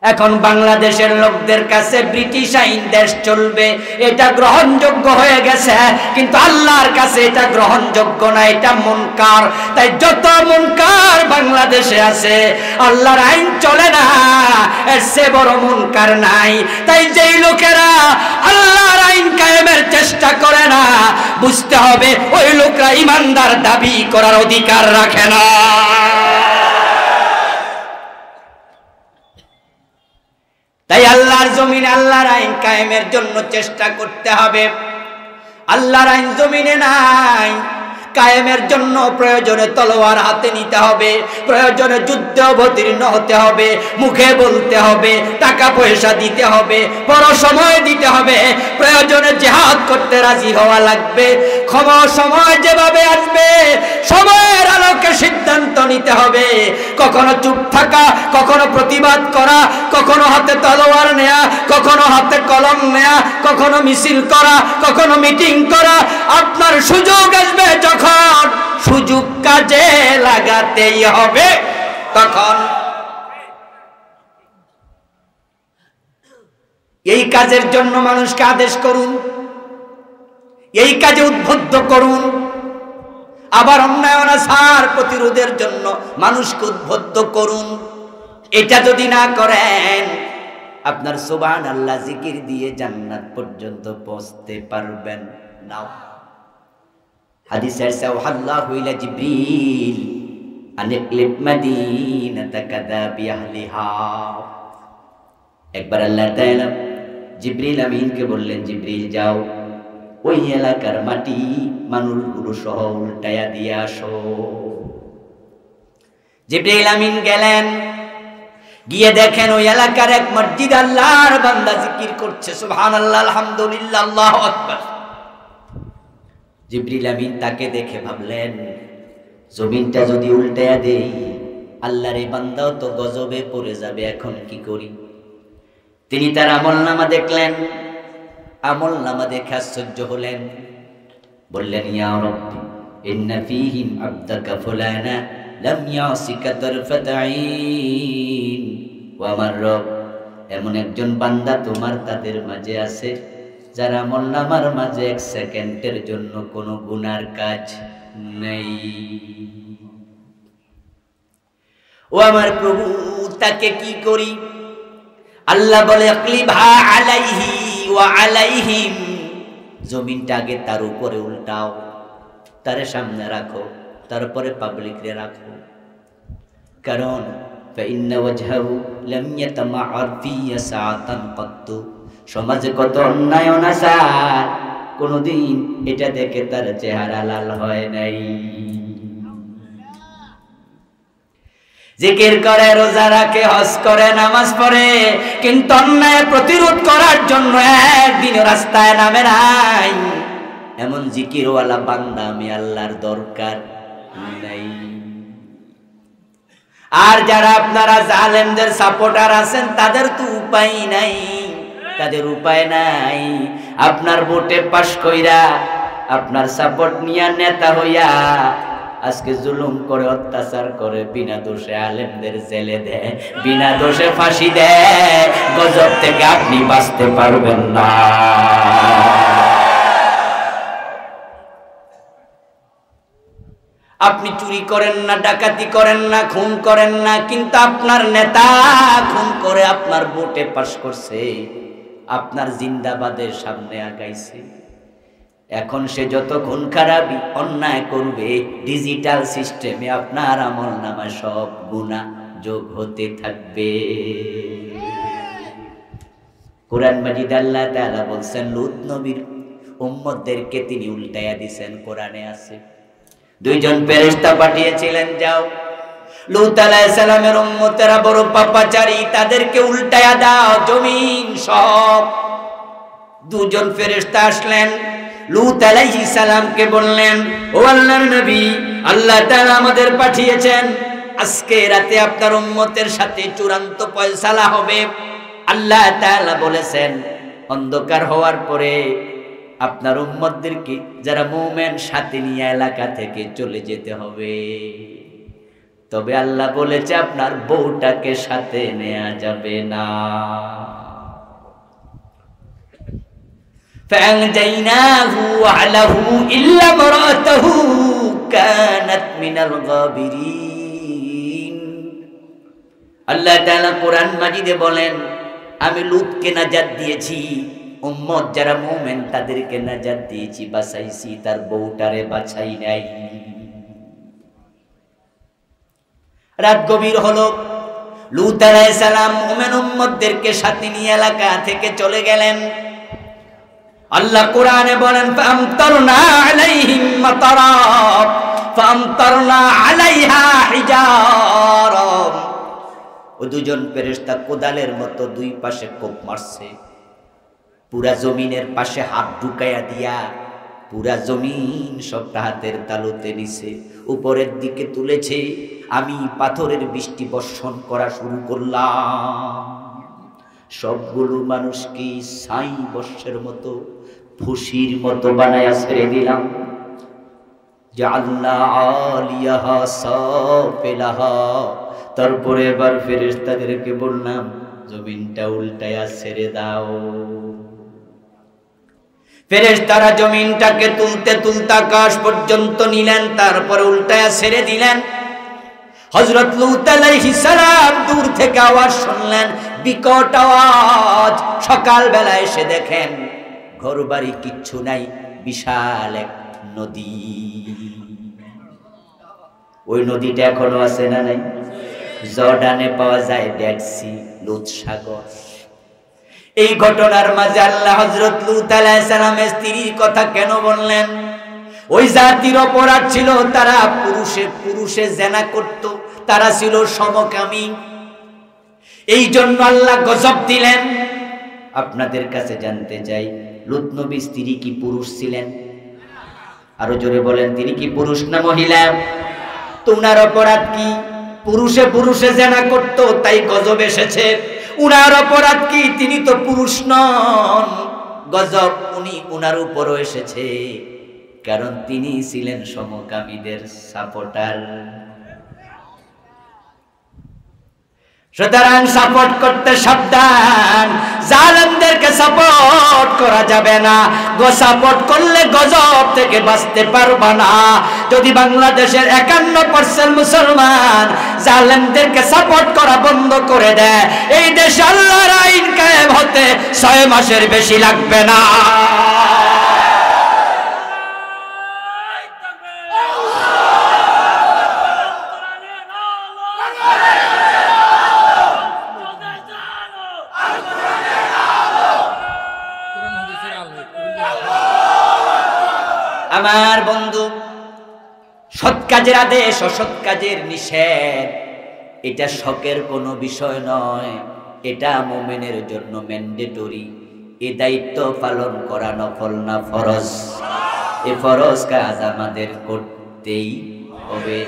এখন বাংলাদেশের লোকদের কাছে ব্রিটিশ আইন দেশ চলবে, এটা গ্রহণযোগ্য হয়ে গেছে, কিন্তু আল্লাহর কাছে এটা গ্রহণযোগ্য না, এটা মুনকার। তাই যত মুনকার বাংলাদেশে আছে, আল্লাহর আইন চলে না, এর চেয়ে বড় মুনকার নাই। তাই যেই লোকেরা আল্লাহর আইন কায়েমের চেষ্টা করে না, বুঝতে হবে ওই লোকরা ঈমানদার দাবি করার অধিকার রাখে না। তাই আল্লাহর জমিনে আল্লাহর আইন কায়েমের জন্য চেষ্টা করতে হবে। আল্লাহর আইন জমিনে নাই, কায়েমের জন্য প্রয়োজনে তলোয়ার হাতে নিতে হবে, প্রয়োজনে যুদ্ধে অবতীর্ণ হতে হবে, মুখে বলতে হবে, টাকা পয়সা দিতে হবে, বড় সময় দিতে হবে, প্রয়োজনে জিহাদ করতে রাজি হওয়া লাগবে। সময় যেভাবে আসবে সময়ের আলোকে সিদ্ধান্ত নিতে হবে। কখনো চুপ থাকা, কখনো প্রতিবাদ করা, কখনো হাতে তলোয়ার নেয়া, কখনো হাতে কলম নেয়া, কখনো মিছিল করা, কখনো মিটিং করা। আপনার সুযোগ আসবে যখন সুযোগ কাজে লাগাতেই হবে, তখন এই কাজের জন্য মানুষকে আদেশ করুন, এই কাজে উদ্বুদ্ধ করুন। আবার অন্যায় অনাচার প্রতিরোধের জন্য মানুষকে উদ্বুদ্ধ করুন। এটা যদি না করেন, আপনার সুবহানাল্লাহ জিকির দিয়ে জান্নাত পর্যন্ত পৌঁছতে পারবেন না। হাদিসের সাওহাল্লাহু ইলা জিবরিল আনিকলিব মাদিনাতা কাদা বিআহলিহা। একবার আল্লাহ তাআলা জিবরিল আমিনকে বললেন, জিবরিল যাও ওই এলাকার মাটি মানুষগুলো সহ উল্টায়া দিয়ে আসো। জিবরিল আমিন গেলেন, গিয়ে দেখেন ওই এলাকার এক মসজিদ আল্লাহর বান্দা জিকির করছে, সুবহানাল্লাহ, আলহামদুলিল্লাহ, আল্লাহু আকবার। জিবরিল আমিন তাকে দেখে ভাবলেন, জমিনটা যদি উল্টায়া দেই, আল্লাহর এই বান্দাও তো গজবে পড়ে যাবে, এখন কি করি? তিনি তার আমলনামা দেখলেন, আমলনামা দেখে আশ্চর্য হলেন, বললেন, ইয়া রাব্বি ইন্না ফীহিম আবদাকা ফুলানা লাম ইয়াসিকা তারফাত আইন। ও আমার রব, এমন একজন বান্দা তোমার তাদের মাঝে আছে যার আমলনামার মাঝে 1 সেকেন্ডের জন্য কোনো গুনার কাজ নেই। ও আমার প্রভু, তাকে কি করি? আল্লাহ বলে আকলিবহা আলাইহি ওয়া আলাইহিম, জমিনটা আগে তার উপরে উল্টাও, তার সামনে রাখো, তারপরে পাবলিকরে রাখো। কারণ ফাইন্না ওয়াজহাহু লাম ইয়াতামাআর ফি সাআতান কত্তু, সমাজে কত অন্যায় অনাচার, কোনদিন এটা দেখে তার চেহারা লাল হয় নাই। জিকির করে, রোজা রাখে, হজ করে, নামাজ পড়ে, কিন্তু অন্যায় প্রতিরোধ করার জন্য একদিন রাস্তায় নামে নাই। এমন জিকিরওয়ালা বান্দা আমি আল্লাহর দরকার নাই। আর যারা আপনারা জালেমদের সাপোর্টার আছেন, তাদের তো উপায় নাই, তাদের উপায় নাই। আপনার ভোটে পাশ কইরা, আপনার সাপোর্ট নিয়া নেতা হইয়া আজকে জুলুম করে, অত্যাচার করে, বিনা দোষে আলেমদের জেলে দেয়, বিনা দোষে ফাঁসি দেয়। গজব থেকে আপনি বাঁচতে পারবেন না। আপনি চুরি করেন না, ডাকাতি করেন না, খুন করেন না, কিন্তু আপনার নেতা খুন করে আপনার ভোটে পাশ করছে, আপনার জিন্দাবাদের সামনে আগাইছে। এখন সে যত খুন খারাপি অন্যায় করবে, ডিজিটাল সিস্টেমে আপনার আমলনামায় সব গুনাহ যোগ হতে থাকবে। কোরআন মাজিদ আল্লাহ তাআলা বলছেন, লূত নবীর উম্মতদেরকে তিনি উল্টাইয়া দিবেন। কোরআনে আছে 2 জন ফেরেশতা পাঠিয়েছিলেন, যাও লূত আলাইহিস সালামের উম্মতেরা বড় পাপাচারী, তাদেরকে উল্টাইয়া দাও, জমিন সব। 2 জন ফেরেশতা আসলেন, লূত আলাইহিস সালামকে বললেন, ও আল্লাহর নবী, আল্লাহ তাআলা আমাদের পাঠিয়েছেন, আজকে রাতে আপনার উম্মতের সাথে চূড়ান্ত ফয়সালা হবে। আল্লাহ তাআলা বলেছেন, অন্ধকার হওয়ার পরে আপনার উম্মতদেরকে, যারা মুমিন, সাথে নিয়ে এলাকা থেকে চলে যেতে হবে। তবে আল্লাহ বলেছে আপনার বউটাকে সাথে নেওয়া যাবে না। فأنجيناه وأهله إلا امرأته كانت من الغابرين। আল্লাহ তাআলা কোরআন মাজিদে বলেন, আমি লূতকে নাজাত দিয়েছি, উম্মত যারা মুমিন তাদেরকে নাজাত দিয়েছি, বাঁচাইছি, তার বউটারে বাঁচাই নাই। রাত গভীর হলো, লূত আলাইহিস সালাম মুমিন উম্মতদেরকে সাথে নিয়ে এলাকা থেকে চলে গেলেন। আল্লাহ কোরআনে বলেন, ফামতারনা আলাইহিম মাতারা ফামতারনা আলাইহা হিজারা। ও 2 জন ফেরেশতা কোদালের মতো 2 পাশে কোপ মারছে, পুরা জমিনের পাশে হাত ঢুকাইয়া দিয়া পুরা জমিন সবটা হাতের তালুতে নিছে, উপরের দিকে তুলেছে। আমি পাথরের বৃষ্টি বর্ষণ করা শুরু করলাম, সবগুলো মানুষকে ছাই বর্ষের মতো, ফুসির মতো বানায়া ছেড়ে দিলাম। জাআলনা আলিয়াহা সাফিলাহা। তারপরে এবার ফেরেশতাদেরকে বললাম, জমিনটা উল্টায়া ছেড়ে দাও। ফেরেশতারা জমিনটাকে তুলতে তুলতে আকাশ পর্যন্ত নিলেন, তারপরে উল্টায়া ছেড়ে দিলেন। হযরত লূত আলাইহিস সালাম দূর থেকে আওয়াজ শুনলেন, বিকট আওয়াজ। সকাল বেলা এসে দেখেন ঘরবাড়ি কিচ্ছু নাই, বিশাল এক নদী। ওই নদীটা এখনো আছে না নাই? জর্ডানে পাওয়া যায় ডেড সি, লুত সাগর। এই ঘটনার মাঝে আল্লাহ হযরত লূত আলাইহিস সালামের স্ত্রীর কথা কেন বললেন? ওই জাতির অপরাধ ছিল, তারা পুরুষে জিনা করত, তারা ছিল সমকামী। এই জন্য আল্লাহ গজব দিলেন। আপনাদের কাছে জানতে চাই, লূত নবীর স্ত্রী কি পুরুষ ছিলেন? আরো জোরে বলেন, তিনি কি পুরুষ না মহিলা? তো উনার অপরাধ কি? পুরুষে জিনা করত, তাই গজব এসেছে। উনার অপরাধ কি? তিনি তো পুরুষ নন, গজব উনার উপরও এসেছে, কারণ তিনি ছিলেন সমকামীদের সাপোর্টার। সুতরাং সাপোর্ট করতে সাবধান, জালেমদেরকে সাপোর্ট করা যাবে না। সাপোর্ট করলে গজব থেকে বাঁচতে পারবা না। যদি বাংলাদেশের 51% মুসলমান জালেমদেরকে সাপোর্ট করা বন্ধ করে দেয়, এই দেশে আল্লাহর আইন কায়েম হতে 6 মাসের বেশি লাগবে না। আমার বন্ধু, সৎ কাজের আদেশ, অসৎ কাজের নিষেধ, এটা শখের কোনো বিষয় নয়, এটা মুমিনের জন্য ম্যান্ডেটরি। এই দায়িত্ব পালন করা নফল না ফরজ। এই ফরজ কাজ আমাদের করতেই হবে।